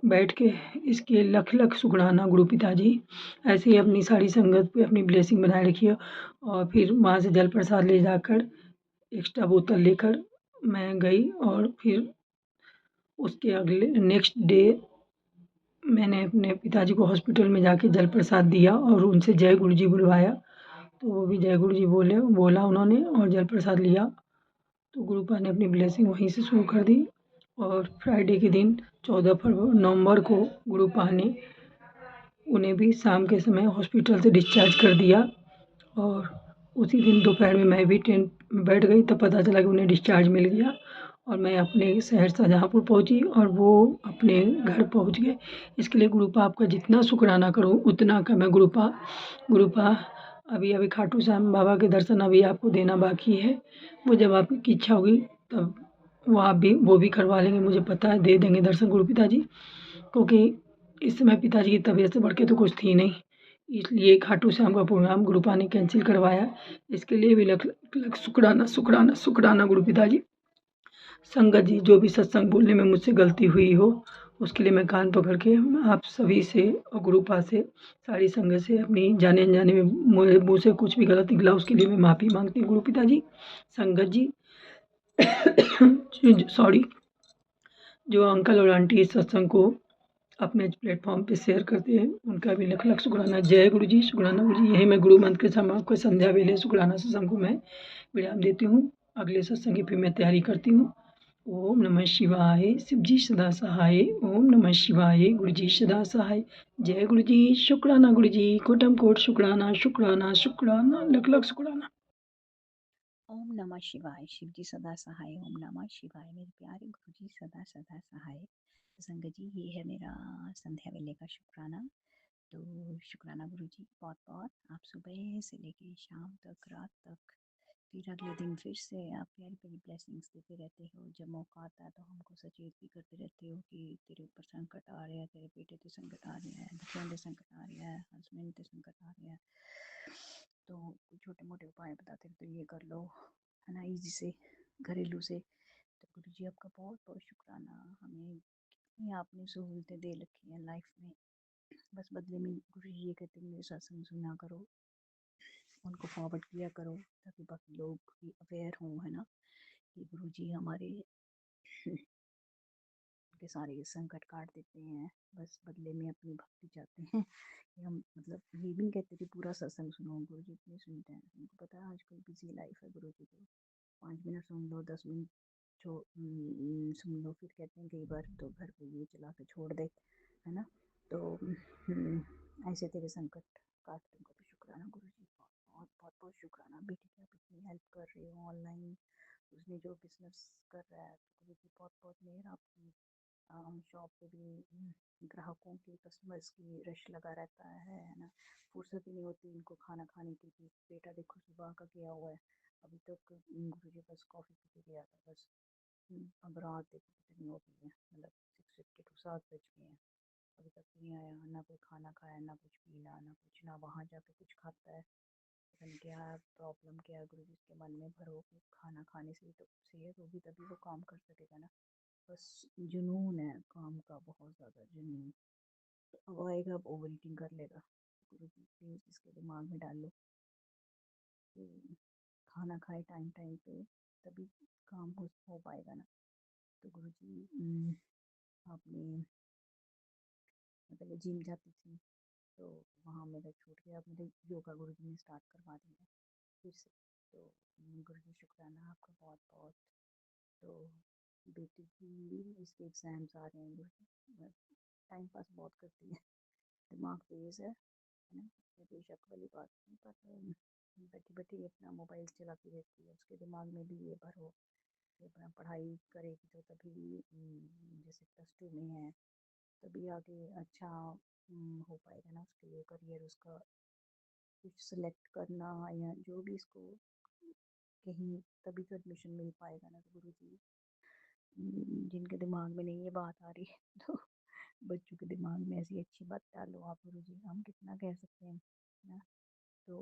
बैठ के, इसके लख लख शुक्राना गुरु पिताजी। ऐसे ही अपनी सारी संगत पे अपनी ब्लेसिंग बनाए रखिए। और फिर वहाँ से जल प्रसाद ले जाकर एक्स्ट्रा बोतल लेकर मैं गई, और फिर उसके अगले नेक्स्ट डे मैंने अपने पिताजी को हॉस्पिटल में जाके जल प्रसाद दिया और उनसे जय गुरु जी बुलवाया, तो वो भी जय गुरु जी बोला उन्होंने और जल प्रसाद लिया। तो गुरुपा ने अपनी ब्लेसिंग वहीं से शुरू कर दी। और फ्राइडे के दिन 14 नवंबर को गुरुपा ने उन्हें भी शाम के समय हॉस्पिटल से डिस्चार्ज कर दिया और उसी दिन दोपहर में मैं भी ट्रेन में बैठ गई, तब पता चला कि उन्हें डिस्चार्ज मिल गया और मैं अपने शहर शाहजहाँपुर पहुँची और वो अपने घर पहुँच गए। इसके लिए गुरु पाप का जितना शुक्राना करूँ उतना कम है। गुरु पा अभी खाटू श्याम बाबा के दर्शन अभी आपको देना बाकी है। वो जब आपकी इच्छा होगी तब वो भी करवा लेंगे, मुझे पता है दे देंगे दर्शन गुरु पिताजी, क्योंकि इस समय पिताजी की तबीयत से बढ़ के तो कुछ थी नहीं, इसलिए खाटू श्याम का प्रोग्राम गुरुपा ने कैंसिल करवाया। इसके लिए भी लख लख शुक्राना शुक्राना शुक्राना गुरु पिताजी। संगत जी, जो भी सत्संग बोलने में मुझसे गलती हुई हो उसके लिए मैं कान पकड़ के आप सभी से और गुरुपा से, सारी संगत से, अपनी जाने अनजाने में मेरे मुँह से कुछ भी गलत निकला उसके लिए मैं माफ़ी मांगती हूँ गुरु पिताजी। संगत जी सॉरी, जो अंकल और आंटी इस सत्संग को अपने प्लेटफॉर्म पे शेयर करते हैं उनका भी लख लख शुक्राना। जय गुरु जी, शुक्राना गुरु जी। यही मैं गुरु मंत्र के समय आपको संध्या वेले शुक्राना सत्संग को मैं विराम देती हूँ। अगले सत्संग की फिर मैं तैयारी करती हूँ। ओम नमः शिवाय, शिव जी सदा सहाय। ओम नमः शिवाय, गुरु जी सदा सहाय। जय गुरु जी, शुक्राना गुरु जी, कोटम कोट शुक्राना शुक्राना शुक्राना, लख लख शुक्राना। ओम नमः शिवाय, शिव जी सदा सहाय। ओम नमः शिवाय, मेरे प्यारे गुरु जी सदा सदा सहाय। तो संगत जी, ये है मेरा संध्या वेले का शुक्राना। तो शुक्राना गुरु जी बहुत बहुत। आप सुबह से लेके शाम तक, रात तक, फिर अगले दिन फिर से आप प्यारी प्यारी ब्लेसिंग्स देते रहते हो। जब मौका आता है तो हमको सचेत भी करते रहते हो कि तेरे ऊपर संकट आ रहा है, तेरे बेटे पे संकट आ रहा है, बच्चों पे संकट आ रहा है, हस्बैंड पे संकट आ रहा है, तो कुछ छोटे मोटे उपाय बताते हैं, तो ये कर लो, है ना, ईजी से, घरेलू से। तो गुरु जी आपका बहुत बहुत शुक्राना। हमें कितनी आपने सहूलतें दे रखी हैं लाइफ में, बस बदले में गुरु जी ये कहते हैं मेरे सत्संग सुना करो, उनको फॉरवर्ड किया करो, ताकि बाकी लोग भी अवेयर हों, है ना, कि गुरु जी हमारे के सारे संकट काट देते हैं, बस बदले में अपनी भक्ति चाहते हैं कि हम, मतलब ये भी नहीं कहते कि पूरा सत्संग सुनो, गुरु जी इतने सुनते हैं, उनको पता है आजकल बिजी लाइफ है गुरु जी को, 5 मिनट सुन लो, 10 मिनट सुन लो, फिर कहते हैं कई बार तो घर पे ये चला के छोड़ दे, है ना। तो ऐसे तेरे संकट काट तुमको भी शुक्राना गुरु जी, बहुत बहुत बहुत शुक्राना। बेटी की आप इतनी हेल्प कर रहे हो ऑनलाइन, उसने जो बिजनेस कर रहा है, तो गुरु जी बहुत बहुत मेहर आपकी। शॉप पे भी ग्राहकों की, कस्टमर्स की रश लगा रहता है ना, फुर्सत ही नहीं होती इनको खाना खाने की भी। बेटा देखो सुबह का गया हुआ है, अभी तक गुरु जी बस कॉफ़ी पी के गया था बस। अब रात देखो कितनी हो गई है, मतलब 6:50 to 7 बज गए हैं, अभी तक नहीं आया, ना कोई खाना खाया, ना कुछ पीना, ना कुछ, ना वहाँ जाके कुछ खाता है। पता नहीं क्या प्रॉब्लम, क्या गुरु जी के मन में भरो कि खाना खाने से ही तो सेहत होगी, तभी वो काम कर सकेगा ना। बस जुनून है काम का, बहुत ज़्यादा जुनून। तो अब आएगा, अब ओवर ईटिंग कर लेगा। गुरु जी प्लीज़ इसके दिमाग में डाल लो कि खाना खाए टाइम टाइम पे, तभी काम हो पाएगा ना। तो गुरु जी आपने, मैं पहले जिम जाती थी तो वहाँ मेरा छूट गया, अब मेरे योगा गुरु जी ने स्टार्ट करवा दिया फिर से। तो गुरु जी शुक्राना आपका बहुत बहुत। तो बेटी की इसके एग्ज़ाम्स आ रहे हैं गुरु जी, टाइम पास बहुत करती है, दिमाग तेज़ है ना, ये बेशक वाली बात नहीं, पर बैठी बैठी अपना मोबाइल चलाती रहती है, उसके दिमाग में भी ये भरो कि अपना पढ़ाई करेगी तो तभी, जैसे +2 में है, तभी आगे अच्छा हो पाएगा ना, उसके लिए करियर उसका कुछ सिलेक्ट करना, या जो भी इसको कहीं, तभी तो एडमिशन मिल पाएगा ना। तो गुरु जी जिनके दिमाग में नहीं ये बात आ रही तो बच्चों के दिमाग में ऐसी अच्छी बात डालो आप गुरु जी, हम कितना कह सकते हैं ना। तो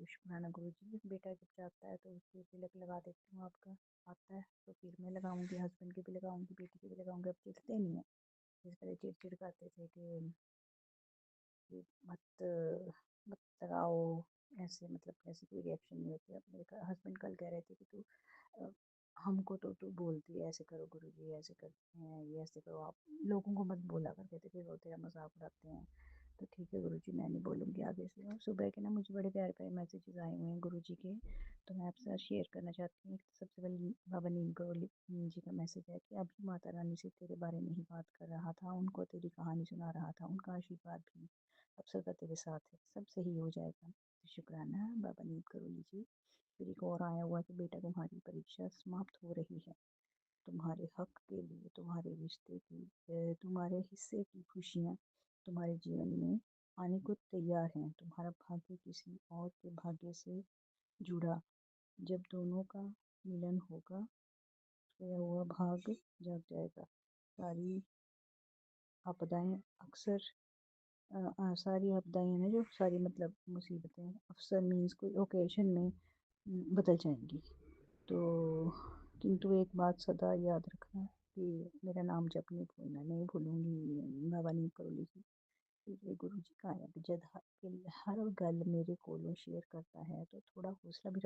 शुक्राना गुरु जी, बेटा जब जाता है तो उसके तिलक लगा देती हूँ आपका, आता है तो फिर मैं लगाऊंगी, हस्बैंड के भी लगाऊंगी, बेटी के भी लगाऊंगी। अब चिढ़ते नहीं है, जिस तरह चिड़चिड़ करते थे कि मत मत लगाओ, ऐसे मतलब ऐसे कोई रिएक्शन नहीं होती। अब मेरे हस्बैंड कल कह रहे थे कि तू हमको तो तू बोलती है ऐसे करो गुरु जी, ऐसे करते हैं, ये ऐसे करो, आप लोगों को मत बोला करते थे, फिर वो तेरा मजाक उड़ाते हैं। तो ठीक है गुरु जी, मैं नहीं बोलूँगी आगे से। और सुबह के ना मुझे बड़े प्यारे प्यारे मैसेजेस आए हुए हैं गुरु जी के, तो मैं आपके साथ शेयर करना चाहती हूँ। सबसे पहले बाबा नीम करोली जी का मैसेज है कि अभी माता रानी से तेरे बारे में ही बात कर रहा था, उनको तेरी कहानी सुना रहा था, उनका आशीर्वाद भी अब सदा तेरे साथ है, सब सही हो जाएगा। तो शुक्राना बाबा नीम करोली जी। फिर एक और आया हुआ कि बेटा तुम्हारी परीक्षा समाप्त हो रही है, तुम्हारे हक के लिए, तुम्हारे रिश्ते की, तुम्हारे हिस्से की खुशियाँ तुम्हारे जीवन में आने को तैयार हैं। तुम्हारा भाग्य किसी और के भाग्य से जुड़ा, जब दोनों का मिलन होगा खोया हुआ भाग जाग जाएगा। सारी आपदाएं अक्सर सारी आपदाएं हैं जो सारी मतलब मुसीबतें अक्सर मीन्स कोई ओकेशन में बदल जाएंगी। तो किंतु एक बात सदा याद रखना कि मेरा नाम जपने भूलना, नहीं भूलूंगी बाबा नीम करोली जी। फिर गुरु जी का आया कि जब हर गल मेरे कोलों शेयर करता है तो थोड़ा हौसला भी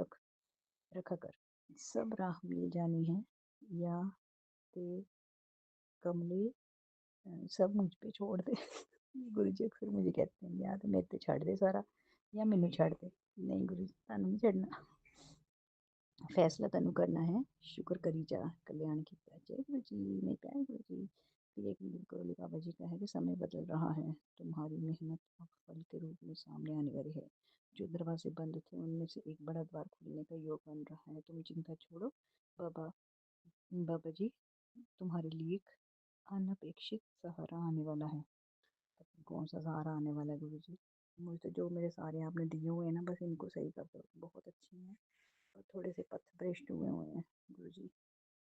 रखा कर, सब राह मिल जानी है, या ते कमले सब मुझ पे छोड़ दे। गुरु जी अक्सर मुझे कहते हैं या तो मेरे पे छड़ दे सारा या मैनू छड़ दे। नहीं गुरु जी तुहानू नहीं छड़ना, फैसला तेनू करना है, शुक्र करी जा कल्याण की। जय गुरु जी ने कहा गुरु जी। फिर एक नीम करोली बाबा जी का है कि समय बदल रहा है, तुम्हारी मेहनत अब फल के रूप में सामने आने वाली है। जो दरवाजे बंद थे उनमें से एक बड़ा द्वार खुलने का योग बन रहा है। तुम चिंता छोड़ो, बाबा बाबा जी तुम्हारे लिए एक अनपेक्षित सहारा आने वाला है। कौन सा सहारा आने वाला है गुरु जी? मुझे तो जो मेरे सहारे आपने दिए हुए हैं ना, बस इनको सही कर दो, बहुत अच्छे हैं और थोड़े से पथ भ्रष्ट हुए हैं गुरु जी।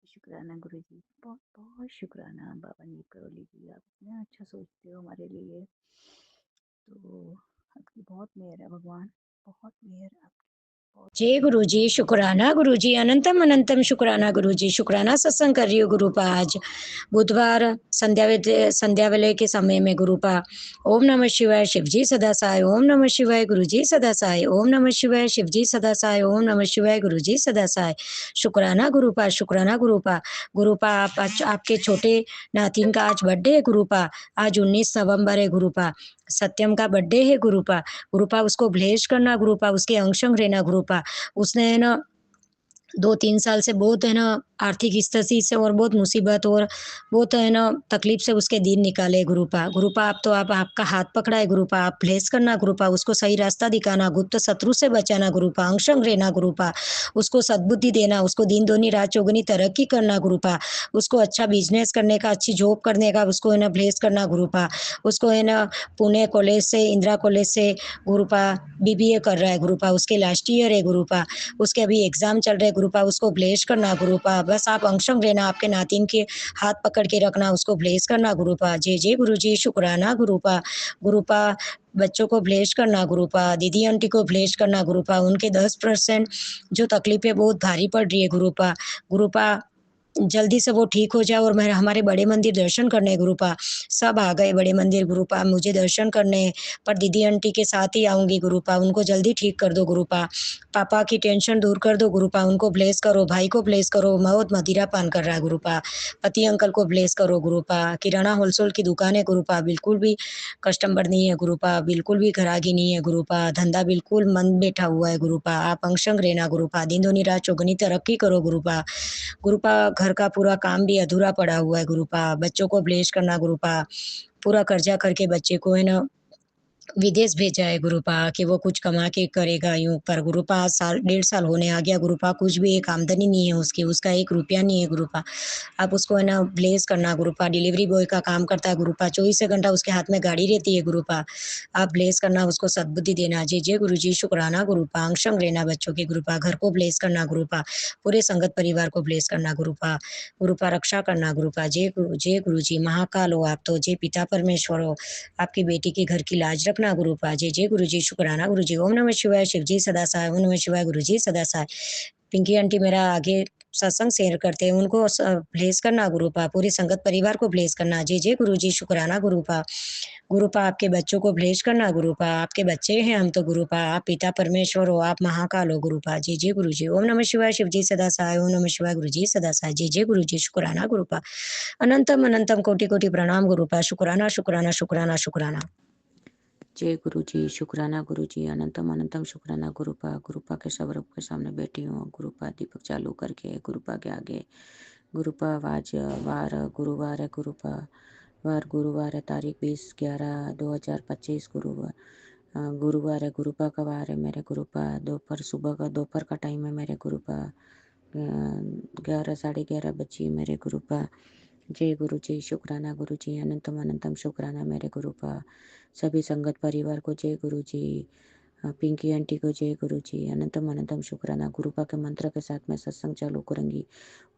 शुक्राना गुरु जी, बहुत बहुत शुक्राना बाबा नीम करोली जी, आप इतना अच्छा सोचते हो हमारे लिए। तो आपकी बहुत मेहर है भगवान, बहुत मेहर आपकी। जय गुरु जी, शुक्राना गुरु जी, अनंतम अनंतम शुक्राना गुरु जी। शुक्राना सत्संग कर रही हूँ गुरुपा आज बुधवार संध्या वेले के समय में गुरुपा। ओम नमः शिवाय, शिव जी सदा साय। ओम नमः शिवाय, गुरु जी सदा साय। ओम नमः शिवाय, शिव जी सदा साय। ओम नमः शिवाय, गुरु जी सदा साय। शुक्राना गुरुपा, शुक्राना गुरुपा। गुरुपा आपके छोटे नातिन का आज बर्थडे है गुरुपा। आज 19 नवंबर है गुरुपा। सत्यम का बर्थडे है गुरुपा। गुरुपा उसको ब्लेस करना गुरुपा, उसके अंशंग रहना गुरुपा। उसने है ना 2-3 साल से बहुत है ना आर्थिक स्थिति से और बहुत मुसीबत और बहुत है ना तकलीफ से उसके दिन निकाले गुरुपा। गुरुपा आप तो आप आपका हाथ पकड़ा है गुरुपा, आप ब्लेस करना गुरुपा, उसको सही रास्ता दिखाना, गुप्त शत्रु से बचाना गुरुपा, अंशंग रहना गुरुपा, उसको सद्बुद्धि देना, उसको दिन दोनी रात चौगुनी तरक्की करना गुरुपा, उसको अच्छा बिजनेस करने का, अच्छी जॉब करने का उसको है ना ब्लेस करना गुरुपा। उसको है ना पुणे कॉलेज से, इंदिरा कॉलेज से गुरुपा BBA कर रहा है गुरुपा, उसके लास्ट ईयर है गुरुपा, उसके अभी एग्जाम चल रहे गुरुपा, उसको ब्लेस करना गुरुपा। बस आप अंशंग रहना, आपके नातिन के हाथ पकड़ के रखना, उसको ब्लेस करना गुरुपा। जय जय गुरु जी, शुक्राना गुरुपा। गुरुपा बच्चों को ब्लेस करना गुरुपा, दीदी आंटी को ब्लेस करना गुरुपा, उनके 10% जो तकलीफें बहुत भारी पड़ रही है गुरुपा। गुरुपा जल्दी से वो ठीक हो जाए और मैं हमारे बड़े मंदिर दर्शन करने गुरुपा। सब आ गए बड़े मंदिर गुरुपा, मुझे दर्शन करने हैं, पर दीदी आंटी के साथ ही आऊँगी गुरुपा, उनको जल्दी ठीक कर दो गुरुपा। पापा की टेंशन दूर कर दो गुरुपा, उनको ब्लेस करो, भाई को ब्लेस करो, बहुत मदिरा पान कर रहा है गुरुपा। पति अंकल को ब्लेस करो गुरुपा। किराना होलसेल की दुकान है गुरुपा, बिल्कुल भी कस्टमर नहीं है गुरुपा, बिल्कुल भी ग्राहकी नहीं है गुरुपा, धंधा बिल्कुल मंद बैठा हुआ है गुरुपा। आप अंशंग रहना गुरुपा, दिन दूनी रात चौगुनी तरक्की करो गुरुपा। गुरुपा घर का पूरा काम भी अधूरा पड़ा हुआ है गुरुपा, बच्चों को ब्लेस करना गुरुपा, पूरा कर्जा करके बच्चे को है ना विदेश भेजा है गुरुपा कि वो कुछ कमा के करेगा यूं, पर गुरुपा साल 1.5 साल होने आ गया गुरुपा, कुछ भी एक आमदनी नहीं है उसकी, उसका 1 रुपया नहीं है गुरुपा। आप उसको है ना ब्लेस करना गुरुपा, डिलीवरी बॉय का काम करता है गुरुपा, 24 घंटा उसके हाथ में गाड़ी रहती है गुरुपा। आप ब्लेस करना, उसको सद्बुद्धि देना। जय जय गुरु जी, शुक्राना गुरुपा, अंशंग रहना बच्चों के गुरुपा, घर को ब्लेस करना गुरुपा, पूरे संगत परिवार को ब्लेस करना गुरुपा। गुरुपा रक्षा करना गुरुपा। जय गुरु जी, महाकाल हो आप तो, जय पिता परमेश्वर हो, आपकी बेटी के घर की लाज रखना गुरुपा। जय जय गुरु जी, शुक्राना गुरु जी। ओम नमः शिवाय, शिव जी सदा साय। ओम नमः शिवाय, गुरु जी सदा साय। पिंकी आंटी मेरा आगे सत्संग शेयर करते हैं, उनको ब्लेस करना गुरुपा, पूरी संगत परिवार को ब्लेस करना। जय जय गुरु जी, शुक्राना गुरुपा। गुरुपा आपके बच्चों को ब्लेस करना गुरुपा, आपके बच्चे हैं हम तो गुरुपा, आप पिता परमेश्वर हो, आप महाकाल हो गुरुपा। जय जय गुरु जी। ओम नमः शिवाय, शिव जी सदा साय। ओम नमः शिवाय, गुरु जी सदा साय। जय जय गुरु जी, शुक्राना गुरुपा। अनंतम अनंतम कोटि कोटि प्रणाम गुरुपा। शुक्राना शुक्राना शुक्राना शुक्राना। जय गुरु जी, शुक्राना गुरु जी, अनंतम अनंतम शुक्राना गुरुपा के सब रूप के सामने बैठी हूँ। गुरुपा दीपक चालू करके गुरुपा के आगे गुरुपा आज गुरुवार है। गुरुवार है, तारीख 20/11/2025 गुरुवार है। गुरुपा का वार है मेरे गुरुपा। दोपहर का टाइम है मेरे गुरुपा। 11 साढ़े 11 बजी मेरे गुरुपा। जय गुरु जी, शुक्राना गुरु जी, अनंतम अनंतम शुक्राना मेरे गुरुपा। सभी संगत परिवार को जय गुरु जी। पिंकी आंटी को जय गुरु जी, अनंतम अनंतम शुक्राना। गुरुपा के मंत्र के साथ मैं सत्संग चालू करूंगी।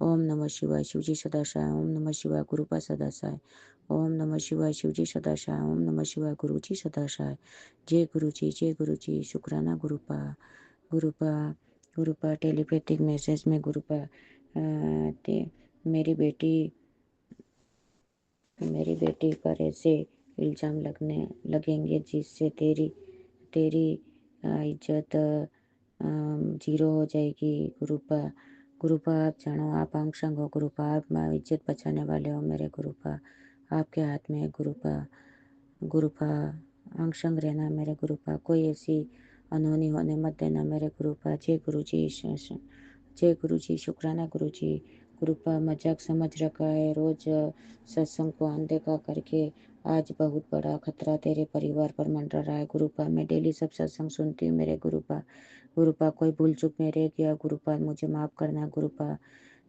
ओम नमः शिवाय, शिवजी सदाशाय। ओम नमः शिवाय, गुरुपा सदाशाय। ओम नमः शिवाय, शिवजी सदाशाय। ओम नमः शिवाय, गुरु जी सदाशाय। जय गुरु जी, जय गुरु जी, शुक्राना गुरुपा। गुरुपा गुरुपा टेलीपैथिक मैसेज में गुरुपा मेरी बेटी पर ऐसे इल्ज़ाम लगेंगे जिससे तेरी तेरी इज्जत जीरो हो जाएगी। गुरुपा आप जानो, आप अंशंग हो गुरुपा। आप इज्जत बचाने वाले हो मेरे गुरुपा। आपके हाथ में है गुरुपा अंशंग रहना मेरे गुरुपा। कोई ऐसी अनहोनी होने मत देना मेरे गुरुपा। जय गुरु जी, जय गुरु जी, शुक्राना गुरु जी। गुरुपा मजाक समझ रखा है रोज सत्संग को अनदेखा करके। आज बहुत बड़ा खतरा तेरे परिवार पर मंडरा रहा है गुरुपा। मैं डेली सब सत्संग सुनती हूँ मेरे गुरुपा। गुरुपा कोई भूल चूक में रह गया गुरुपा, मुझे माफ़ करना गुरुपा।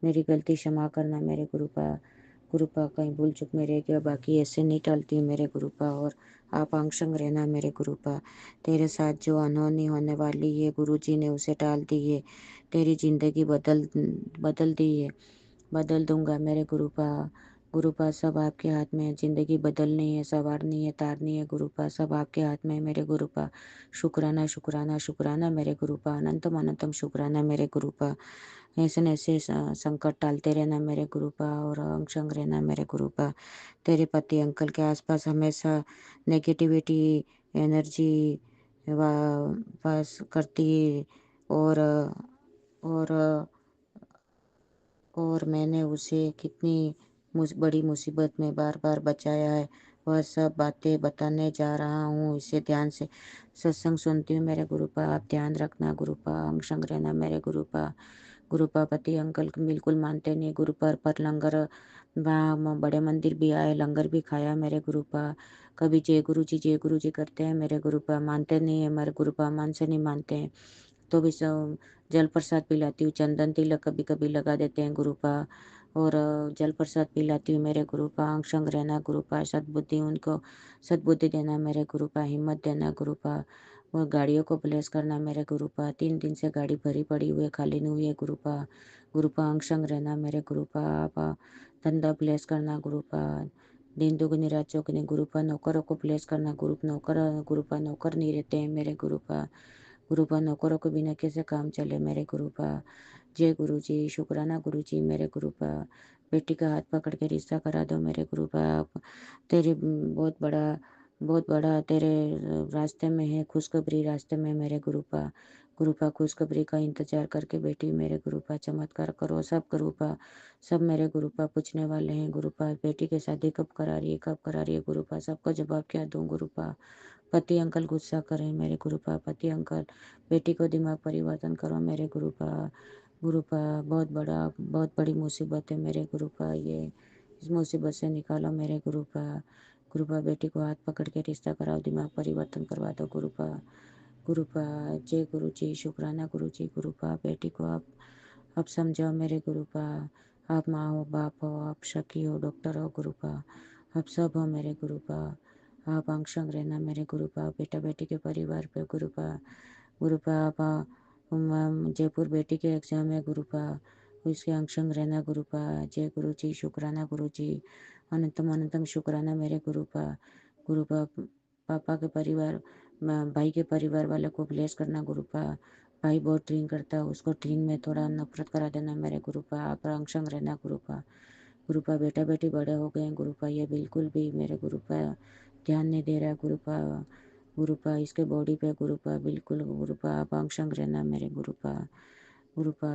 मेरी गलती क्षमा करना मेरे गुरुपा। गुरुपा कहीं भूल चूक में रह गया, बाकी ऐसे नहीं टालती मेरे गुरुपा। और आप अंशंग रहना मेरे गुरुपा। तेरे साथ जो अनहोनी होने वाली है गुरुजी ने उसे टाल दी है। तेरी जिंदगी बदल दी है, बदल दूंगा मेरे गुरुपा। गुरुपा सब आपके हाथ में है। जिंदगी बदलनी है, संवारनी है, तारनी है गुरुपा। सब आपके हाथ में है मेरे गुरुपा। शुक्राना शुक्राना शुक्राना मेरे गुरुपा। अनंतम अनंतम शुक्राना मेरे गुरुपा। ऐसे न ऐसे संकट टालते रहना मेरे गुरुपा और अंशंग रहना मेरे गुरुपा। तेरे पति अंकल के आसपास हमेशा नेगेटिविटी एनर्जी वास करती है। और और और मैंने उसे कितनी बड़ी मुसीबत में बार बार बचाया है। वह सब बातें बताने जा रहा हूँ, इसे ध्यान से सत्संग सुनती हूँ मेरे गुरुपा। आप ध्यान रखना गुरुपा, अंशंग रहना मेरे गुरुपा। गुरुपा पति अंकल बिल्कुल मानते नहीं गुरुपा, पर लंगर वहाँ बड़े मंदिर भी आए, लंगर भी खाया मेरे गुरुपा। कभी जय गुरु जी करते हैं मेरे गुरुपा, मानते नहीं है मेरे गुरुपा, मन से नहीं मानते हैं तो भी जल प्रसाद पिलाती हूँ। चंदन तिलक कभी कभी लगा देते हैं गुरुपा। और जल प्रसाद पिलाती हूँ मेरे गुरुपा। अंशंग रहना गुरुपा, सद्बुद्धि उनको सद्बुद्धि देना मेरे गुरुपा, हिम्मत देना गुरुपा। और गाड़ियों को ब्लेस करना मेरे गुरुपा। 3 दिन से गाड़ी भरी पड़ी हुई है, खाली नहीं हुई है गुरुपा। गुरुपा अंशंग रहना मेरे गुरुपा। आप धंधा ब्लेस करना गुरुपा। दिन दुगनी रात चौगनी गुरुपा। नौकरों को ब्लेस करना गुरुपा नौकर नहीं रहते हैं मेरे गुरुपा। गुरुपा नौकरों के बिना कैसे काम चले मेरे गुरुपा। जय गुरु जी, शुक्राना गुरु जी मेरे गुरुपा। बेटी का हाथ पकड़ के रिश्ता करा दो मेरे गुरुपा। आप तेरे बहुत बड़ा तेरे रास्ते में है, खुशखबरी रास्ते में मेरे गुरुपा। गुरुपा खुशखबरी का इंतजार करके बेटी मेरे गुरुपा, चमत्कार करो सब गुरुपा। सब मेरे गुरुपा पूछने वाले हैं गुरुपा, बेटी की शादी कब करा रही है, कब करा रही है गुरुपा। सबको जवाब क्या दूं गुरुपा। पति अंकल गुस्सा करें मेरे गुरुपा। पति अंकल बेटी को दिमाग परिवर्तन करो मेरे गुरुपा। गुरुपा बहुत बड़ी मुसीबत है मेरे गुरुपा, ये इस मुसीबत से निकालो मेरे गुरुपा। गुरुपा बेटी को हाथ पकड़ के रिश्ता कराओ, दिमाग परिवर्तन करवा दो गुरुपा। गुरुपा जय गुरु जी, शुक्राना गुरु जी। गुरुपा बेटी को आप समझाओ मेरे गुरुपा। आप माँ हो, बाप हो, आप सखी हो, डॉक्टर हो गुरुपा। आप सब हो मेरे गुरुपा। आप अंशंग रहना मेरे गुरुपा। बेटा बेटी के परिवार पे गुरुपा। गुरुपा आप जयपुर बेटी के एग्जाम है गुरुपा, उसके अंशंग रहना गुरुपा। जय गुरु जी, शुक्राना गुरु जी, अनंतम अनंतम शुक्राना मेरे गुरुपा। गुरुपा पापा के परिवार भाई के परिवार वाले को ब्लेस करना गुरुपा। भाई बहुत ड्रिंक करता है, उसको ड्रिंक में थोड़ा नफरत करा देना मेरे गुरुपा। आप अंशंग रहना गुरुपा। गुरुपा बेटा बेटी बड़े हो गए हैं गुरुपा, ये बिल्कुल भी मेरे गुरुपा ध्यान नहीं दे रहा गुरुपा। गुरुपा इसके बॉडी पे गुरुपा बिल्कुल गुरुपा, आप अंशंग रहना मेरे गुरुपा। गुरुपा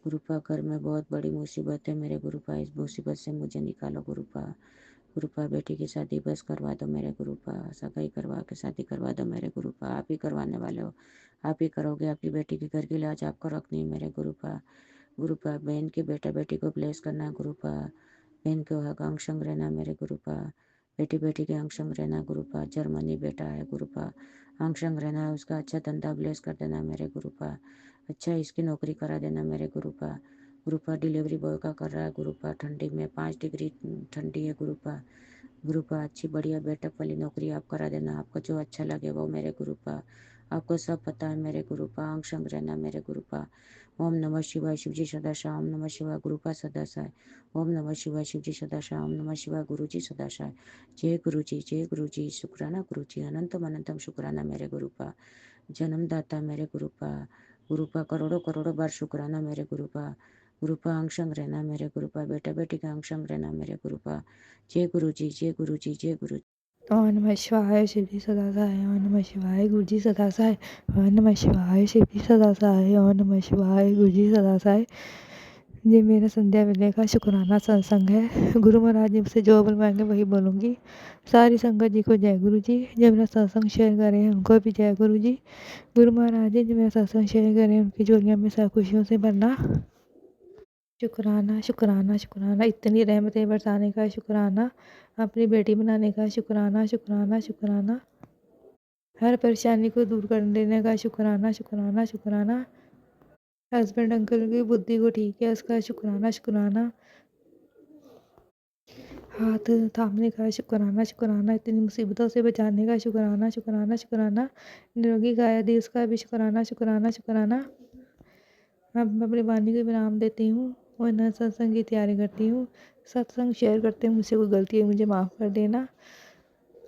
गुरुपा घर में बहुत बड़ी मुसीबत है मेरे गुरुपा, इस मुसीबत से मुझे निकालो गुरुपा। गुरुपा बेटी की शादी बस करवा दो मेरे गुरुपा, सगाई करवा के शादी करवा दो मेरे गुरुपा, आप ही करवाने वाले हो, आप ही करोगे, आपकी बेटी की घर की लाज आपको रखनी है मेरे गुरुपा। गुरुपा बहन के बेटा बेटी को ब्लेस करना गुरुपा, बहन को अंग संग रहना मेरे गुरुपा, बेटी बेटी के अंग संग रहना गुरुपा, जर्मनी बेटा है गुरुपा, अंग संग रहना, उसका अच्छा धंधा ब्लेस कर देना मेरे गुरुपा, अच्छा इसकी नौकरी करा देना मेरे गुरुपा। गुरुपा डिलीवरी बॉय का कर रहा है गुरुपा, ठंडी में 5 डिग्री ठंडी है गुरुपा। गुरुपा अच्छी बढ़िया बेटअप वाली नौकरी आप करा देना, आपको जो अच्छा लगे वो मेरे गुरुपा, आपको सब पता है मेरे गुरुपा, अंग संग रहना मेरे गुरुपा। ओम नमः शिवाय शिवजी सदाशिव, ओम नमः शिवाय गुरुपा सदाशिव, ओम नमः शिवाय शिवजी सदाशिव, ओम नमः शिवाय गुरुजी सदाशिव। जय गुरुजी शुक्राना गुरुजी, अनंतम अनंतम शुक्राना मेरे गुरुपा, जन्मदाता मेरे गुरुपा। गुरुपा करोड़ों करोड़ों बार शुक्राना मेरे गुरुपा। गुरुपा अंग संग रहना मेरे गुरुपा, बेटा बेटी का अंग संग रहना मेरे गुरुपा। जय गुरुजी जय गुरुजी जय गुरु। ओम नमः शिवाय शिवजी सदा सहाय, ओम नमः शिवाय गुरुजी सदा सहाय, ओम नमः शिवाय शिवजी सदा सहाय, ओम नमः शिवाय गुरुजी सदा सहाय। ये मेरा संध्या वेले का शुक्राना सत्संग है। गुरु महाराज जी से जो बुलवाएंगे वही बोलूँगी। सारी संगत जी को जय गुरु जी। जो मेरा सत्संग शेयर करे हैं उनको भी जय गुरु जी। गुरु महाराज जी जो मेरा सत्संग शेयर करें उनकी झोलियों में सब खुशियों से भरना। शुक्राना शुक्राना शुक्राना, इतनी रहमतें बरसाने का शुक्राना, अपनी बेटी बनाने का शुक्राना शुक्राना शुक्राना, हर परेशानी को दूर कर देने का शुक्राना शुक्राना शुक्राना, हस्बैंड अंकल की बुद्धि को ठीक है उसका शुक्राना शुक्राना, हाथ थामने का शुक्राना शुक्राना, इतनी मुसीबतों से बचाने का शुक्राना शुक्राना शुक्राना, निरोगी गाय दी उसका भी शुक्राना शुक्राना शुक्राना। अब मैं अपनी वाणी को विराम देती हूँ और नए सत्संग की तैयारी करती हूँ। सत्संग शेयर करते हैं, मुझसे कोई गलती है मुझे माफ़ कर देना।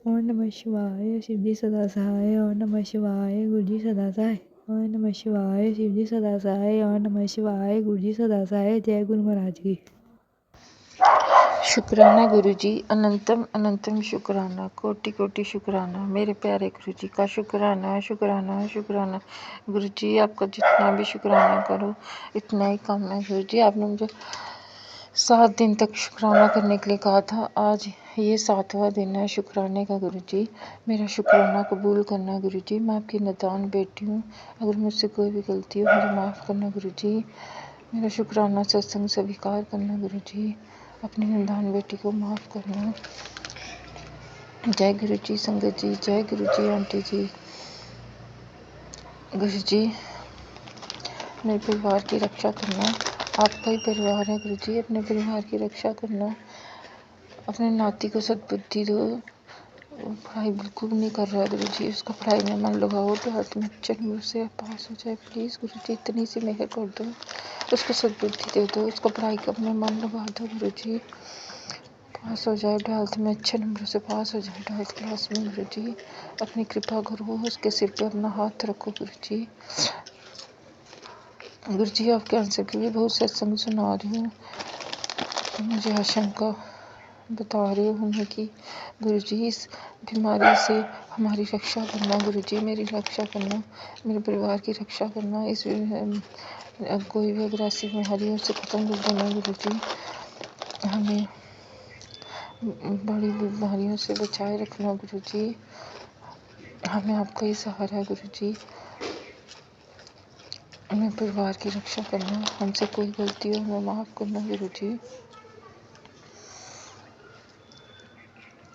ओम नमः शिवाय शिवजी सदा सहाय, ओम नमः शिवाय गुरुजी सदा सहाय, ओम नमः शिवाय शिवजी सदा सहाय, ओम नमः शिवाय गुरुजी सदा सहाय। जय गुरु महाराज की। शुक्राना गुरुजी, अनंतम अनंतम शुक्राना, कोटि कोटि शुक्राना मेरे प्यारे गुरुजी का। शुक्राना शुक्राना शुक्राना गुरुजी, आपका जितना भी शुक्राना करो इतना ही कम है गुरुजी। आपने मुझे 7 दिन तक शुक्राना करने के लिए कहा था, आज ये 7वां दिन है शुक्राने का गुरुजी। मेरा शुक्राना कबूल करना गुरुजी। मैं आपकी नादान बेटी हूँ, अगर मुझसे कोई भी गलती हो मुझे माफ़ करना गुरुजी। मेरा शुक्राना सत्संग स्वीकार करना गुरुजी, अपनी नादान बेटी को माफ़ करना। जय गुरुजी संगत जी, जय गुरुजी आंटी जी। गुरुजी मेरे परिवार की रक्षा करना, आपका ही परिवार है गुरुजी, अपने परिवार की रक्षा करना। अपने नाती को सद्बुद्धि दो, पढ़ाई बिल्कुल नहीं कर रहा है गुरुजी, उसका पढ़ाई में मन लगाओ, 12th में अच्छे नंबर से पास हो जाए प्लीज़ गुरुजी, इतनी सी मेहर कर दो, उसको सद्बुद्धि दे दो, उसको पढ़ाई का अपने मन लगा दो गुरुजी, पास हो जाए 12th में, अच्छे नंबर से पास हो जाए 12th क्लास में गुरुजी। अपनी कृपा करो, उसके सिर पे अपना हाथ रखो गुरुजी। गुरुजी आपके आंसर के भी बहुत सत्संग सुना रही हूँ, मुझे आशंका बता रहे होने की गुरुजी, इस बीमारी से हमारी रक्षा करना गुरुजी, मेरी रक्षा करना, मेरे परिवार की रक्षा करना, इस कोई भी अग्रेसिव बीमारी से खत्म कर देना गुरुजी, हमें बड़ी बीमारियों से बचाए रखना गुरुजी, हमें आपका ही सहारा है गुरुजी, हमें परिवार की रक्षा करना, हमसे कोई गलती हो हमें माफ़ करना गुरुजी।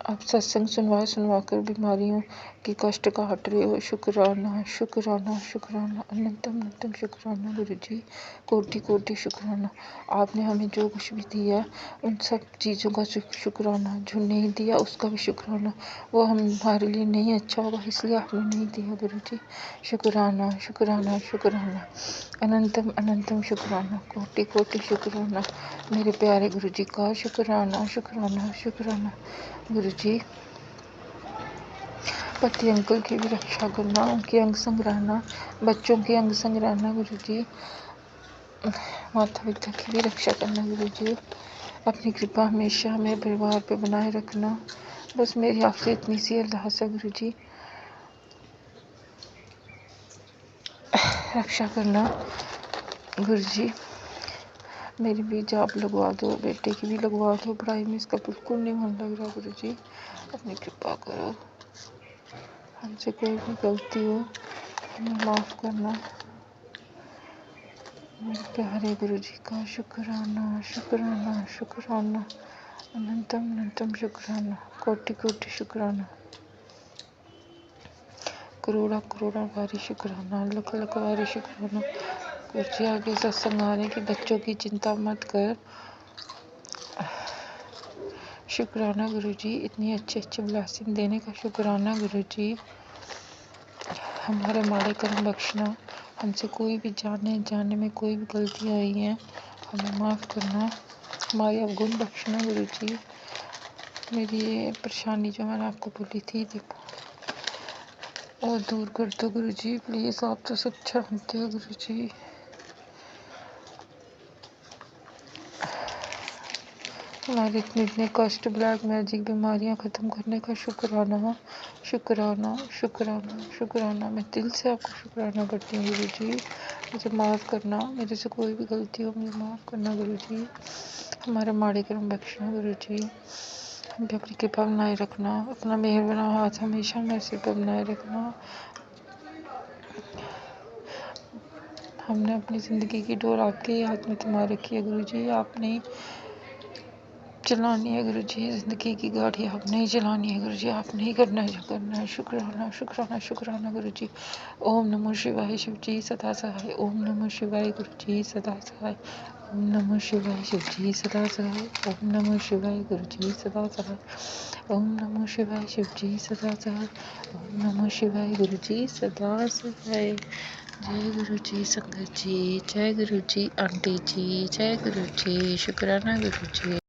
आप सत्संग सुनवा कर बीमारियों की कष्ट काट रहे हो, शुक्राना शुक्राना शुक्राना, अनंतम अनंतम शुक्राना गुरुजी, कोटि कोटि शुक्राना। आपने हमें जो कुछ भी दिया उन सब चीज़ों का शुक्राना, जो नहीं दिया उसका भी शुक्राना, वो हमारे लिए नहीं अच्छा होगा इसलिए आपने नहीं दिया गुरुजी। शुक्राना शुक्राना शुक्राना, अनंतम अनंतम शुक्राना, कोटि कोटि शुक्राना मेरे प्यारे गुरुजी का। शुक्राना शुक्राना शुक्राना गुरुजी। पति अंकल की भी रक्षा करना, उनके अंग संग रहना, बच्चों के अंग संग रहना गुरुजी, माता पिता की भी रक्षा करना गुरुजी, अपनी कृपा हमेशा मेरे परिवार पे बनाए रखना। बस मेरी आपसे इतनी सी अरदास है गुरुजी, रक्षा करना गुरुजी। मेरी भी जॉब लगवा दो, बेटे की भी लगवा दो, पढ़ाई में इसका बिल्कुल नहीं मन लग रहा। गुरुजी अपनी कृपा करो, हमसे कोई भी गलती हो हमें माफ़ करना। मेरे प्यारे गुरुजी का शुक्राना शुक्राना शुक्राना, अनंतम अनंतम शुक्राना, कोटि कोटि शुक्राना, करोड़ा करोड़ा बारी शुक्राना, लख लख बारी शुक्राना। गुरुजी आगे सत्संग आ रहे कि बच्चों की चिंता मत कर। शुक्राना गुरुजी, इतनी अच्छे अच्छे ब्लेसिंग देने का शुक्राना गुरुजी। हमारे माड़े कर्म बख्शना, हमसे कोई भी जाने में कोई भी गलती आई है हमें माफ़ करना, हमारे अवगुण बख्शना गुरुजी। मेरी ये परेशानी जो मैंने आपको बोली थी और दूर कर दो गुरुजी प्लीज़, आप तो सब जानते हो गुरुजी। हमारे इतने कष्ट, ब्लैक मैजिक, बीमारियां ख़त्म करने का शुक्राना शुक्राना शुक्राना शुक्राना। मैं दिल से आपको शुक्राना करती हूँ गुरुजी। मुझे माफ़ करना, मेरे से कोई भी गलती हो मुझे माफ़ करना गुरुजी। हमारे माड़े कर्म बख्शना गुरुजी। हम पे अपनी कृपा बनाए रखना, अपना मेहरबाना हाथ हमेशा मेरे सिर पर बनाए रखना। हमने अपनी ज़िंदगी की डोर आपके ही हाथ में थमा रखी है गुरुजी, आपने चलानी है गुरुजी। ज़िंदगी की गाड़ी आपने ही चलानी है गुरुजी, आपने ही करना है जो करना है। शुक्राना शुक्राना शुक्राना गुरुजी। ओम नमो शिवाय शिवजी सदा सहाय, ओम नमो शिवाय गुरुजी सदा सहाय, ओम नमो शिवाय शिवजी सदा सहाय, ओम नमो शिवाय गुरुजी सदा सहाय, ओम नमो शिवाय शिवजी सदा सहाय, ओम नमो शिवाय गुरुजी सदा सहाय। जय गुरुजी संगत जी, जय गुरुजी आंटी जी, जय गुरुजी शुक्राना गुरुजी।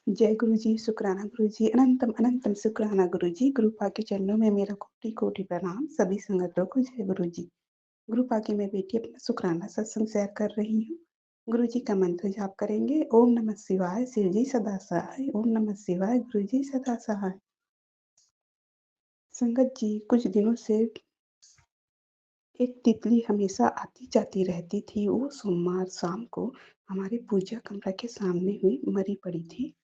जय गुरु जी, शुक्राना गुरु जी, अनंतम अनंतम शुक्राना गुरु जी। गुरु पा के चरणों में मेरा कोटि कोटि प्रणाम। सभी संगतों को जय गुरु जी। गुरु पा के मैं बेटी अपना शुक्राना सत्संग शेयर कर रही हूँ। गुरु जी का मंत्र जाप करेंगे। ओम नमः शिवाय, शिव जी सदा सहाय। ओम नमः शिवाय, गुरु जी सदा सहाय। संगत जी, कुछ दिनों से एक तितली हमेशा आती जाती रहती थी। वो सोमवार शाम को हमारे पूजा कमरा के सामने हुई मरी पड़ी थी।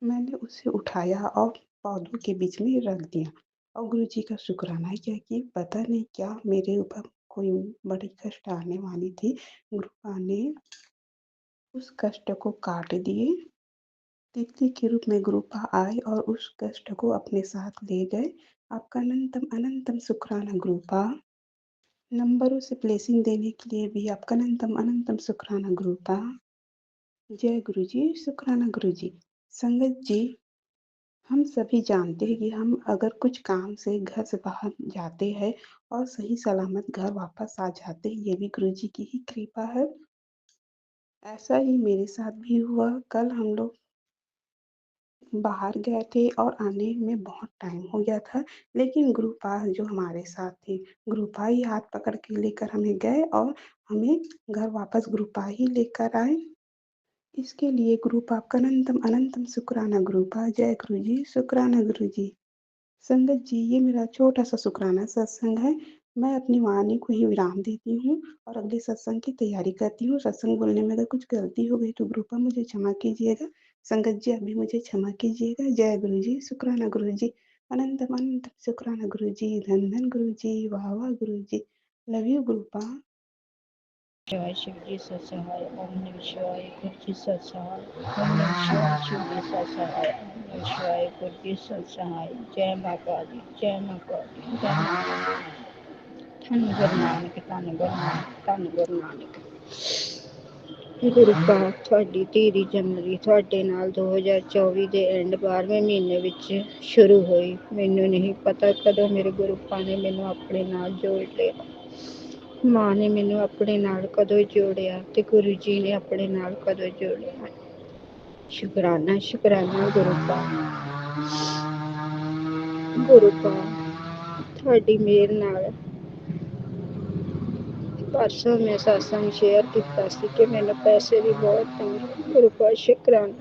मैंने उसे उठाया और पौधों के बीच में रख दिया और गुरुजी का शुक्राना किया कि पता नहीं क्या मेरे ऊपर कोई बड़ी कष्ट आने वाली थी। गुरुपा ने उस कष्ट को काट दिए। तितली के रूप में गुरुपा आए और उस कष्ट को अपने साथ ले गए। आपका अनंतम अनंतम शुक्राना गुरुपा। नंबरों से ब्लेसिंग देने के लिए भी आपका अनंतम अनंतम शुक्राना गुरुपा। जय गुरुजी, शुक्राना गुरुजी। संगत जी, हम सभी जानते हैं कि हम अगर कुछ काम से घर से बाहर जाते हैं और सही सलामत घर वापस आ जाते हैं, ये भी गुरुजी की ही कृपा है। ऐसा ही मेरे साथ भी हुआ। कल हम लोग बाहर गए थे और आने में बहुत टाइम हो गया था, लेकिन गुरुपा जो हमारे साथ थे, गुरुपा ही हाथ पकड़ के लेकर हमें गए और हमें घर वापस गुरुपा ही लेकर आए। इसके लिए गुरुपा आपका अनंतम अनंतम शुक्राना गुरुपा। जय गुरुजी, शुक्राना गुरुजी। संगत जी, ये मेरा छोटा-सा शुक्राना सत्संग है। मैं अपनी वाणी को ही विराम देती हूँ और अगले सत्संग की तैयारी करती हूँ। सत्संग बोलने में अगर कुछ गलती हो गई तो गुरुपा मुझे क्षमा कीजिएगा। संगत जी, आप भी मुझे क्षमा कीजिएगा। जय गुरु जी, शुक्राना गुरु जी। अनंतम अनंतम शुक्राना गुरु जी। धन धन गुरु जी। वाह वाह गुरु जी। Love you गुरुपा। शिवाय शिव जी सत्सहाय, ओम नमः शिवाय गुरु जी सत्सहाय, ओम नमः शिवाय शिव जी सत्सहाय, ओम नमः शिवाय गुरु जी सत्सहाय। जय माता दी, जय माता दी, जय माता दी। धन गुरु नानक, धन गुरु नानक, धन गुरु नानक। ਗੁਰੂਪਾ, ਤੁਹਾਡੀ ਧੀਰੀ ਜਨਵਰੀ ਤੁਹਾਡੇ ਨਾਲ 2024 ਦੇ ਐਂਡ 12ਵੇਂ ਮਹੀਨੇ ਵਿੱਚ ਸ਼ੁਰੂ ਹੋਈ। ਮੈਨੂੰ ਨਹੀਂ ਪਤਾ ਕਦੋਂ ਮੇਰੇ ਗੁਰੂਪਾ ਨੇ ਮੈਨੂੰ ਆਪਣੇ ਨਾਲ ਜੋੜ ਲਿਆ। ਮਾਂ ਨੇ ਮੈਨੂੰ ਆਪਣੇ ਨਾਲ ਕਦੋਂ ਜੋੜਿਆ ਤੇ ਗੁਰੂ ਜੀ ਨੇ ਆਪਣੇ ਨਾਲ ਕਦੋਂ ਜੋੜਿਆ। ਸ਼ੁਕਰਾਨਾ ਸ਼ੁਕਰਾਨਾ ਗੁਰੂਪਾ। ਗੁਰੂਪਾ, ਤੁਹਾਡੀ ਮਿਹਰ ਨਾਲ ਪਰਸੋਂ ਮੈਂ ਸਤਸੰਗ ਸ਼ੇਅਰ ਕੀਤਾ ਸੀ ਕਿ ਮੈਨੂੰ ਪੈਸੇ ਦੀ ਬਹੁਤ ਤੰਗੀ। ਗੁਰੂਪਾ ਸ਼ੁਕਰਾਨਾ,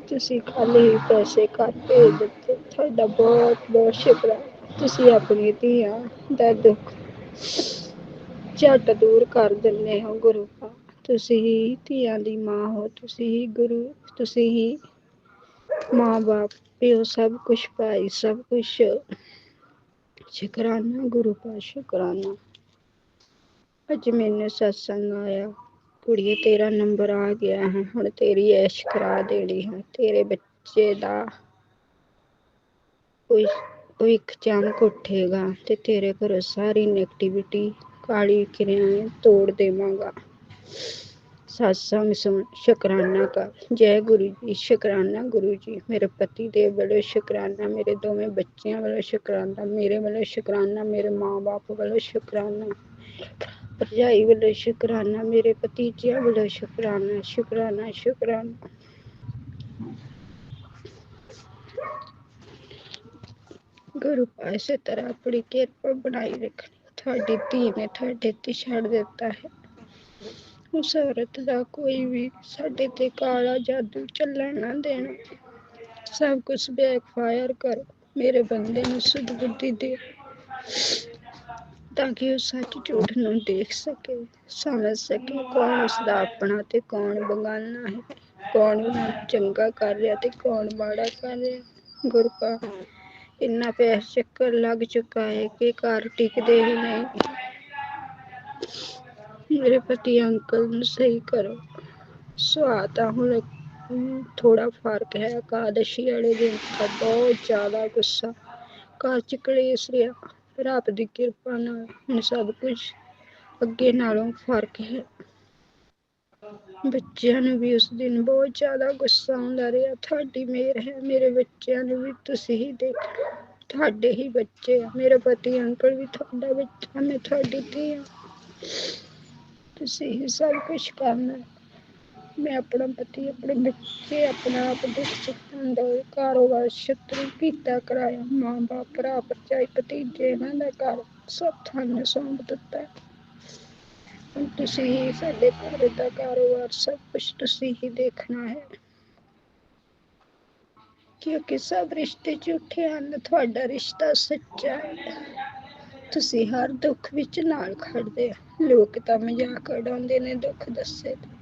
ਤੁਸੀਂ ਕੱਲ੍ਹ ਹੀ ਪੈਸੇ ਘਰ ਭੇਜ ਦਿੱਤੇ। ਤੁਹਾਡਾ ਬਹੁਤ ਬਹੁਤ ਸ਼ੁਕਰਾਨਾ। ਤੁਸੀਂ ਆਪਣੀ ਧੀਆਂ ਦਾ ਦੁੱਖ ਝੱਟ ਦੂਰ ਕਰ ਦਿੰਦੇ ਹੋ ਗੁਰੂਪਾ। ਤੁਸੀਂ ਹੀ ਧੀਆਂ ਦੀ ਮਾਂ ਹੋ, ਤੁਸੀਂ ਹੀ ਗੁਰੂ, ਤੁਸੀਂ ਹੀ ਮਾਂ ਬਾਪ ਪਿਓ, ਸਭ ਕੁਛ ਭਾਈ, ਸਭ ਕੁਛ। ਸ਼ੁਕਰਾਨਾ ਗੁਰੂ ਪਾ, ਸ਼ੁਕਰਾਨਾ। ਅੱਜ ਮੈਨੂੰ ਸਤਸੰਗ ਆਇਆ, ਕੁੜੀਏ ਤੇਰਾ ਨੰਬਰ ਆ ਗਿਆ ਹੈ, ਹੁਣ ਤੇਰੀ ਐਸ਼ ਕਰਾ ਦੇਣੀ ਹੈ। ਤੇਰੇ ਬੱਚੇ ਦਾ ਕੋਈ ਇੱਕ ਚਮਕ ਉੱਠੇਗਾ ਤੇ ਤੇਰੇ ਘਰੋਂ ਸਾਰੀ ਨੈਗੇਟਿਵਿਟੀ, ਕਾਲੀ ਕਿਰਿਆएं ਤੋੜ ਦੇਵਾਂਗਾ। ਸਤਸੰਗ ਸੁਣ, ਸ਼ੁਕਰਾਨਾ ਕਰ। ਜੈ ਗੁਰੂ ਜੀ, ਸ਼ੁਕਰਾਨਾ ਗੁਰੂ ਜੀ। ਮੇਰੇ ਪਤੀ ਦੇ ਵੱਲੋਂ ਸ਼ੁਕਰਾਨਾ, ਮੇਰੇ ਦੋਵੇਂ ਬੱਚਿਆਂ ਵੱਲੋਂ ਸ਼ੁਕਰਾਨਾ, ਮੇਰੇ ਵੱਲੋਂ ਸ਼ੁਕਰਾਨਾ, ਮੇਰੇ ਮਾਂ ਬਾਪ ਵੱਲੋਂ ਸ਼ੁਕਰਾਨਾ, ਭਰਜਾਈ ਵੱਲੋਂ ਸ਼ੁਕਰਾਨਾ, ਮੇਰੇ ਭਤੀਜਿਆਂ ਵੱਲੋਂ ਸ਼ੁਕਰਾਨਾ, ਸ਼ੁਕਰਾਨਾ, ਸ਼ੁਕਰਾਨਾ। ਗੁਰੂ ਇਸੇ ਤਰ੍ਹਾਂ ਆਪਣੀ ਕਿਰਪਾ ਬਣਾਈ ਰੱਖਣੀ। ਤੁਹਾਡੀ ਧੀ ਨੇ ਤੁਹਾਡੇ ਤੇ ਛੱਡ ਦਿੱਤਾ ਹੈ। ਉਸ ਔਰਤ ਦਾ ਕੋਈ ਵੀ ਸਾਡੇ ਤੇ ਕਾਲਾ ਜਾਦੂ ਚੱਲਣ ਨਾ ਦੇਣਾ। ਸਭ ਕੁਛ ਬੈਕਫਾਇਰ ਕਰੋ। ਮੇਰੇ ਬੰਦੇ ਨੂੰ ਸੁਧ ਬੁੱਧੀ ਦੇ, ਤਾਂ ਕਿ ਉਹ ਸੱਚ ਝੂਠ ਨੂੰ ਦੇਖ ਸਕੇ, ਸਮਝ ਸਕੇ ਕੌਣ ਉਸਦਾ ਆਪਣਾ ਤੇ ਕੌਣ ਬਗਾਨਾ ਹੈ, ਕੌਣ ਉਹਨੂੰ ਚੰਗਾ ਕਰ ਰਿਹਾ ਤੇ ਕੌਣ ਮਾੜਾ ਕਰ ਰਿਹਾ। ਗੁਰਪਾ ਇੰਨਾ ਪੈਰ ਚੱਕਰ ਲੱਗ ਚੁੱਕਾ ਹੈ ਕਿ ਘਰ ਟਿਕਦੇ ਹੀ ਨਹੀਂ। ਮੇਰੇ ਪਤੀ ਅੰਕਲ ਨੂੰ ਸਹੀ ਕਰੋ। ਸੁਭਾਅ ਤਾਂ ਹੁਣ ਥੋੜਾ ਫਰਕ ਹੈ। ਇਕਾਦਸ਼ੀ ਵਾਲੇ ਦਿਨ ਤਾਂ ਬਹੁਤ ਜ਼ਿਆਦਾ ਗੁੱਸਾ, ਘਰ ਚ ਕਲੇਸ਼ ਰਿਹਾ। ਰੱਬ ਦੀ ਕਿਰਪਾ ਨਾਲ ਹੁਣ ਸਭ ਕੁਝ ਅੱਗੇ ਨਾਲੋਂ ਫਰਕ ਹੈ। ਬੱਚਿਆਂ ਨੂੰ ਵੀ ਉਸ ਦਿਨ ਬਹੁਤ ਜ਼ਿਆਦਾ ਗੁੱਸਾ ਆਉਂਦਾ ਰਿਹਾ। ਤੁਹਾਡੀ ਮਿਹਰ ਹੈ, ਮੇਰੇ ਬੱਚਿਆਂ ਨੂੰ ਵੀ ਤੁਸੀਂ ਹੀ ਦੇਖਣਾ। ਤੁਹਾਡੇ ਹੀ ਬੱਚੇ ਆ। ਮੇਰੇ ਪਤੀ ਅੰਕਲ ਵੀ ਤੁਹਾਡਾ ਬੱਚਾ, ਮੈਂ ਤੁਹਾਡੀ ਧੀ ਹਾਂ। ਤੁਸੀਂ ਹੀ ਸਭ ਕੁਛ ਕਰਨਾ। ਮੈਂ ਆਪਣਾ ਪਤੀ, ਆਪਣੇ ਬੱਚੇ, ਆਪਣਾ ਆਪ ਦੁੱਖ ਸੁੱਖ ਦਾ ਕਾਰੋਬਾਰ ਸ਼ੁਰੂ ਕੀਤਾ ਕਰਾਇਆ। ਮਾਂ ਬਾਪ, ਭਰਾ ਭਰਜਾਈ, ਭਤੀਜੇ, ਇਹਨਾਂ ਦਾ ਘਰ ਸਭ ਤੁਹਾਨੂੰ ਸੌਂਪ ਦਿੱਤਾ। ਹੁਣ ਤੁਸੀਂ ਹੀ ਸਾਡੇ ਘਰ ਦਾ ਕਾਰੋਬਾਰ ਸਭ ਕੁਛ ਤੁਸੀਂ ਹੀ ਦੇਖਣਾ ਹੈ, ਕਿਉਂਕਿ ਸਭ ਰਿਸ਼ਤੇ ਝੂਠੇ ਹਨ। ਤੁਹਾਡਾ ਰਿਸ਼ਤਾ ਸੱਚਾ ਹੈ। ਤੁਸੀਂ ਹਰ ਦੁੱਖ ਵਿੱਚ ਨਾਲ ਖੜਦੇ ਹੋ। ਲੋਕ ਤਾਂ ਮਜ਼ਾਕ ਉਡਾਉਂਦੇ ਨੇ ਦੁੱਖ ਦੱਸੇ ਤੇ।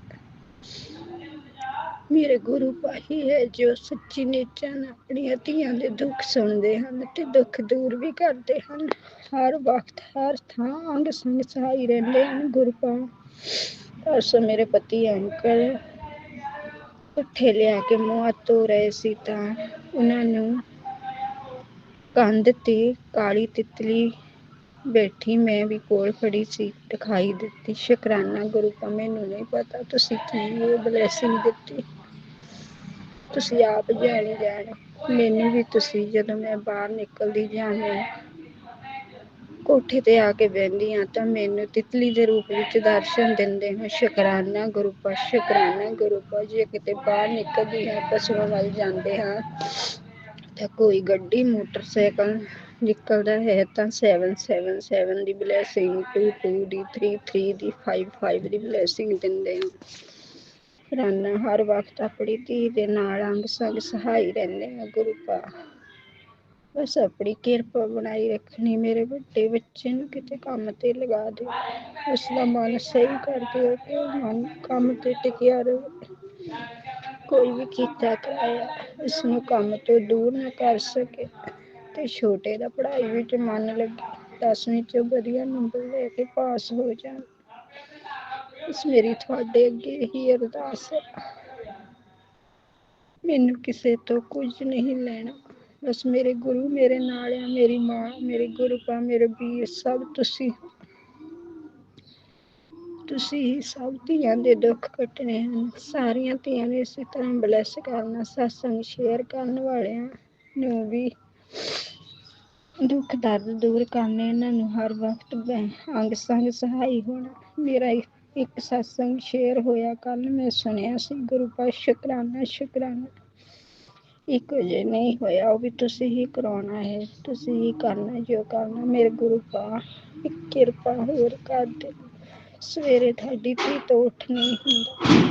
ਮੇਰੇ ਗੁਰੂ ਭਾਈ ਹੈ ਜੋ ਸੱਚੀ ਨੀਚਾਂ ਨਾਲ ਆਪਣੀਆਂ ਧੀਆਂ ਦੇ ਦੁੱਖ ਸੁਣਦੇ ਹਨ ਤੇ ਦੁੱਖ ਦੂਰ ਵੀ ਕਰਦੇ ਹਨ। ਹਰ ਵਕਤ ਹਰ ਥਾਂ ਅੰਗ ਸੰਗ ਸਹਾਈ ਰਹਿੰਦੇ ਹਨ। ਗੁਰਪਾ ਪਰਸੋਂ ਮੇਰੇ ਪਤੀ ਅੰਕਲ ਪੁੱਠੇ ਲਿਆ ਕੇ ਮੂੰਹ ਹੱਥ ਧੋ ਰਹੇ ਸੀ ਤਾਂ ਉਹਨਾਂ ਨੂੰ ਕੰਧ ਤੇ ਕਾਲੀ ਤਿਤਲੀ ਬੈਠੀ, ਮੈਂ ਵੀ ਕੋਲ ਖੜੀ ਸੀ, ਦਿਖਾਈ ਦਿੱਤੀ। ਸ਼ੁਕਰਾਨਾ ਗੁਰੂ ਕਾ, ਮੈਨੂੰ ਨਹੀਂ ਪਤਾ ਤੁਸੀਂ ਕੀ ਬਲੈਸਿੰਗ ਦਿੱਤੀ, ਤੁਸੀਂ ਆਪ ਜਾਣੀ ਜਾਣ। ਮੈਨੂੰ ਵੀ ਤੁਸੀਂ, ਜਦੋਂ ਮੈਂ ਬਾਹਰ ਨਿਕਲਦੀ ਜਾਂ ਕੋਠੇ ਤੇ ਆ ਕੇ ਬਹਿੰਦੀ ਹਾਂ ਤਾਂ ਮੈਨੂੰ ਤਿਤਲੀ ਦੇ ਰੂਪ ਵਿੱਚ ਦਰਸ਼ਨ ਦਿੰਦੇ ਹੋ। ਸ਼ੁਕਰਾਨਾ ਗੁਰੂ ਪਾ, ਸ਼ੁਕਰਾਨਾ ਗੁਰੂ ਪਾ। ਜੇ ਕਿਤੇ ਬਾਹਰ ਨਿਕਲਦੀ ਹਾਂ, ਪਸ਼ੂਆਂ ਵੱਲ ਜਾਂਦੇ ਹਾਂ ਤਾਂ ਕੋਈ ਗੱਡੀ ਮੋਟਰਸਾਈਕਲ ਨਿਕਲਦਾ ਹੈ ਤਾਂ 777 ਦੀ ਬਲੈਸਿੰਗ, 22 ਦੀ, 33 ਦੀ, 55 ਦੀ ਬਲੈਸਿੰਗ ਦਿੰਦੇ ਹੋ। ਰਾਨਾ ਹਰ ਵਕਤ ਆਪਣੀ ਧੀ ਦੇ ਨਾਲ ਅੰਗ ਸੰਗ ਸਹਾਈ ਰਹਿੰਦੇ ਆ। ਗੁਰੂ ਪਾ ਬਸ ਆਪਣੀ ਕਿਰਪਾ ਬਣਾਈ ਰੱਖਣੀ। ਮੇਰੇ ਵੱਡੇ ਬੱਚੇ ਨੂੰ ਕਿਤੇ ਕੰਮ ਤੇ ਲਗਾ ਦਿਓ, ਉਸਦਾ ਮਨ ਸਹੀ ਕਰ ਦਿਓ ਕਿ ਉਹ ਮਨ ਕੰਮ ਤੇ ਟਿਕਿਆ ਰਹੇ। ਕੋਈ ਵੀ ਕੀਤਾ ਕਰਾਇਆ ਉਸਨੂੰ ਕੰਮ ਤੋਂ ਦੂਰ ਨਾ ਕਰ ਸਕੇ ਤੇ ਛੋਟੇ ਦਾ ਪੜ੍ਹਾਈ ਵਿੱਚ ਮਨ ਲੱਗੇ, 10ਵੀਂ ਚੋਂ ਵਧੀਆ ਨੰਬਰ ਲੈ ਕੇ ਪਾਸ ਹੋ ਜਾਣ। ਬਸ ਮੇਰੀ ਤੁਹਾਡੇ ਅੱਗੇ ਹੀ ਅਰਦਾਸ ਹੈ। ਮੈਨੂੰ ਕਿਸੇ ਤੋਂ ਕੁਝ ਨਹੀਂ ਲੈਣਾ, ਬਸ ਮੇਰੇ ਗੁਰੂ ਮੇਰੇ ਨਾਲ ਆ, ਮੇਰੀ ਮਾਂ, ਮੇਰੇ ਗੁਰੂ ਪਾ, ਮੇਰੇ ਵੀਰ, ਸਭ ਤੁਸੀਂ ਹੀ ਸਭ ਧੀਆਂ ਦੇ ਦੁੱਖ ਕੱਟਣੇ ਹਨ। ਸਾਰੀਆਂ ਧੀਆਂ ਨੂੰ ਇਸੇ ਤਰ੍ਹਾਂ ਬਲੈਸ ਕਰਨਾ। ਸਤਸੰਗ ਸ਼ੇਅਰ ਕਰਨ ਵਾਲਿਆਂ ਨੂੰ ਵੀ ਦੁੱਖ ਦਰਦ ਦੂਰ ਕਰਨੇ, ਇਹਨਾਂ ਨੂੰ ਹਰ ਵਕਤ ਅੰਗ ਸੰਗ ਸਹਾਈ ਹੋਣਾ। ਮੇਰਾ ਇੱਕ ਸਤਸੰਗ ਸ਼ੇਅਰ ਹੋਇਆ ਕੱਲ, ਮੈਂ ਸੁਣਿਆ ਸੀ। ਗੁਰੂ ਪਾ ਸ਼ੁਕਰਾਨਾ, ਸ਼ੁਕਰਾਨਾ। 1 ਵਜੇ ਨਹੀਂ ਹੋਇਆ, ਉਹ ਵੀ ਤੁਸੀਂ ਹੀ ਕਰਾਉਣਾ ਹੈ, ਤੁਸੀਂ ਹੀ ਕਰਨਾ ਜੋ ਕਰਨਾ। ਮੇਰੇ ਗੁਰੂ ਪਾ ਇੱਕ ਕਿਰਪਾ ਹੋਰ ਕਰ ਦਿਓ। ਸਵੇਰੇ ਤੁਹਾਡੀ ਧੀ ਤੋਂ ਉੱਠ ਨਹੀਂ ਹੁੰਦਾ,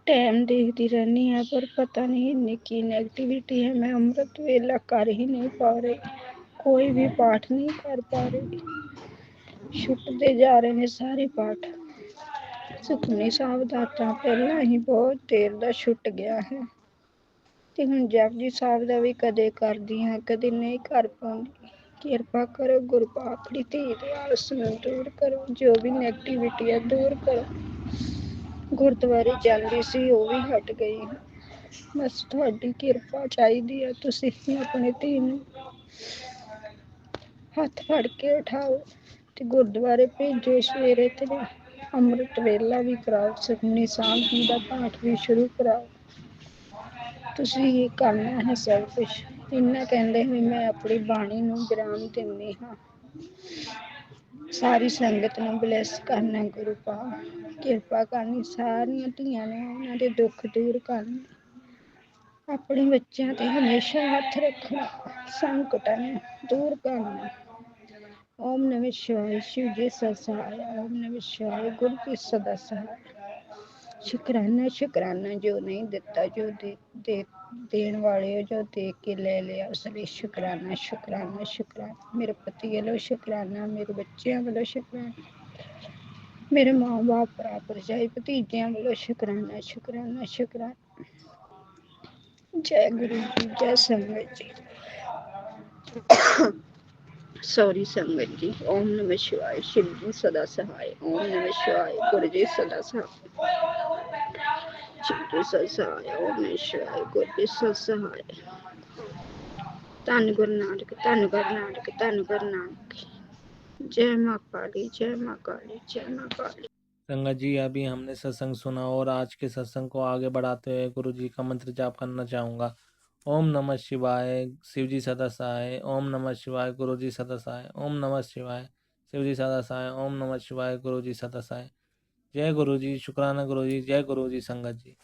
ਟਾਈਮ ਦੇਖਦੀ ਰਹਿੰਦੀ ਹਾਂ ਪਰ ਪਤਾ ਨਹੀਂ ਇੰਨੀ ਕੀ ਨੈਗੇਟਿਵਿਟੀ ਹੈ। ਮੈਂ ਅੰਮ੍ਰਿਤ ਵੇਲਾ ਕਰ ਹੀ ਨਹੀਂ ਪਾ ਰਹੀ, ਕੋਈ ਵੀ ਪਾਠ ਨਹੀਂ ਕਰ ਪਾ ਰਹੀ, ਛੁੱਟਦੇ ਜਾ ਰਹੇ ਨੇ ਸਾਰੇ ਪਾਠ। ਸੁਖਮਨੀ ਸਾਹਿਬ ਦਾ ਤਾਂ ਪਹਿਲਾਂ ਹੀ ਬਹੁਤ ਦੇਰ ਦਾ ਛੁੱਟ ਗਿਆ ਹੈ ਤੇ ਹੁਣ ਜਪਜੀ ਸਾਹਿਬ ਦਾ ਵੀ ਕਦੇ ਕਰਦੀ ਹਾਂ ਕਦੇ ਨਹੀਂ ਕਰ ਪਾਉਂਦੀ। ਕਿਰਪਾ ਕਰੋ ਗੁਰੂ ਆਪਣੀ ਧੀ ਦੇ ਆਲਸ ਨੂੰ ਦੂਰ ਕਰੋ, ਜੋ ਵੀ ਨੈਗੇਟਿਵਿਟੀ ਹੈ ਦੂਰ ਕਰੋ। ਗੁਰਦੁਆਰੇ ਜਾਂਦੀ ਸੀ ਉਹ ਵੀ ਹਟ ਗਈ। ਬਸ ਤੁਹਾਡੀ ਕਿਰਪਾ ਚਾਹੀਦੀ ਹੈ। ਤੁਸੀਂ ਆਪਣੀ ਧੀ ਨੂੰ ਹੱਥ ਫੜ ਕੇ ਉਠਾਓ ਤੇ ਗੁਰਦੁਆਰੇ ਭੇਜੋ। ਸਵੇਰੇ ਤੇ ਅੰਮ੍ਰਿਤ ਵੇਲਾ ਵੀ ਕਰਾਓ, ਸੁਖਮਨੀ ਸਾਹਿਬ ਜੀ ਦਾ ਪਾਠ ਵੀ ਸ਼ੁਰੂ ਕਰਾਓ। ਤੁਸੀਂ ਹੀ ਕਰਨਾ ਹੈ ਸਭ ਕੁਛ। ਇੰਨਾ ਕਹਿੰਦੇ ਵੀ ਮੈਂ ਆਪਣੀ ਬਾਣੀ ਨੂੰ ਵਿਰਾਮ ਦਿੰਦੀ ਹਾਂ। ਸਾਰੀ ਸੰਗਤ ਨੂੰ ਬਲੈਸ ਕਰਨਾ ਗੁਰੂ ਪਾਕ, ਕਿਰਪਾ ਕਰਨੀ ਸਾਰੀਆਂ ਧੀਆਂ ਨੇ, ਉਹਨਾਂ ਦੇ ਦੁੱਖ ਦੂਰ ਕਰਨੇ। ਆਪਣੇ ਬੱਚਿਆਂ ਤੇ ਹਮੇਸ਼ਾ ਹੱਥ ਰੱਖਣਾ, ਸੰਕਟਾਂ ਨੂੰ ਦੂਰ ਕਰਨਾ। ਓਮ ਨਮः शिवाय शिव जी सहाय, ओम नमः शिवाय गुरु की सदा सहाय। शुक्राना शुक्राना जो नहीं देता, जो देਣ ਵਾਲੇ ਹੋ, ਜੋ ਦੇ ਕੇ ਲੈ ਲਿਆ ਉਸ ਲਈ ਸ਼ੁਕਰਾਨਾ ਸ਼ੁਕਰਾਨਾ ਸ਼ੁਕਰਾਨਾ। ਮੇਰੇ ਪਤੀ ਵੱਲੋਂ ਸ਼ੁਕਰਾਨਾ, ਮੇਰੇ ਬੱਚਿਆਂ ਵੱਲੋਂ ਸ਼ੁਕਰਾਨਾ, ਮੇਰੇ ਮਾਂ ਬਾਪ ਭਰਾ ਭਰਜਾਈ ਭਤੀਜਿਆਂ ਵੱਲੋਂ ਸ਼ੁਕਰਾਨਾ ਸ਼ੁਕਰਾਨਾ ਸ਼ੁਕਰਾਨਾ। ਜੈ ਗੁਰੂ ਜੀ, ਜੈ ਸੰਗਤ ਜੀ। सॉरी संगत जी। ओम नमः शिवाय शिव जी सदा सहाय, ओम नमः शिवाय गुरु जी सदा सहाय, शिव जी सदा सहाय, ओम नमः शिवाय गुरु जी सदा सहाय। धन गुरु नानक, धन गुरु नानक, धन गुरु नानक। जय माँ काली, जय माँ काली, जय माँ काली। संगत जी, अभी हमने सत्संग सुना और आज के सत्संग को आगे बढ़ाते हुए गुरु जी का मंत्र जाप करना चाहूँगा। ओम नमः शिवाय शिव जी सदा सहाय, ओम नमः शिवाय गुरु जी सदा सहाय, ओम नमः शिवाय शिव जी सदा सहाय, ओम नमः शिवाय गुरु जी सदा सहाय। जय गुरु जी, शुक्राना गुरु जी, जय गुरु जी संगत जी।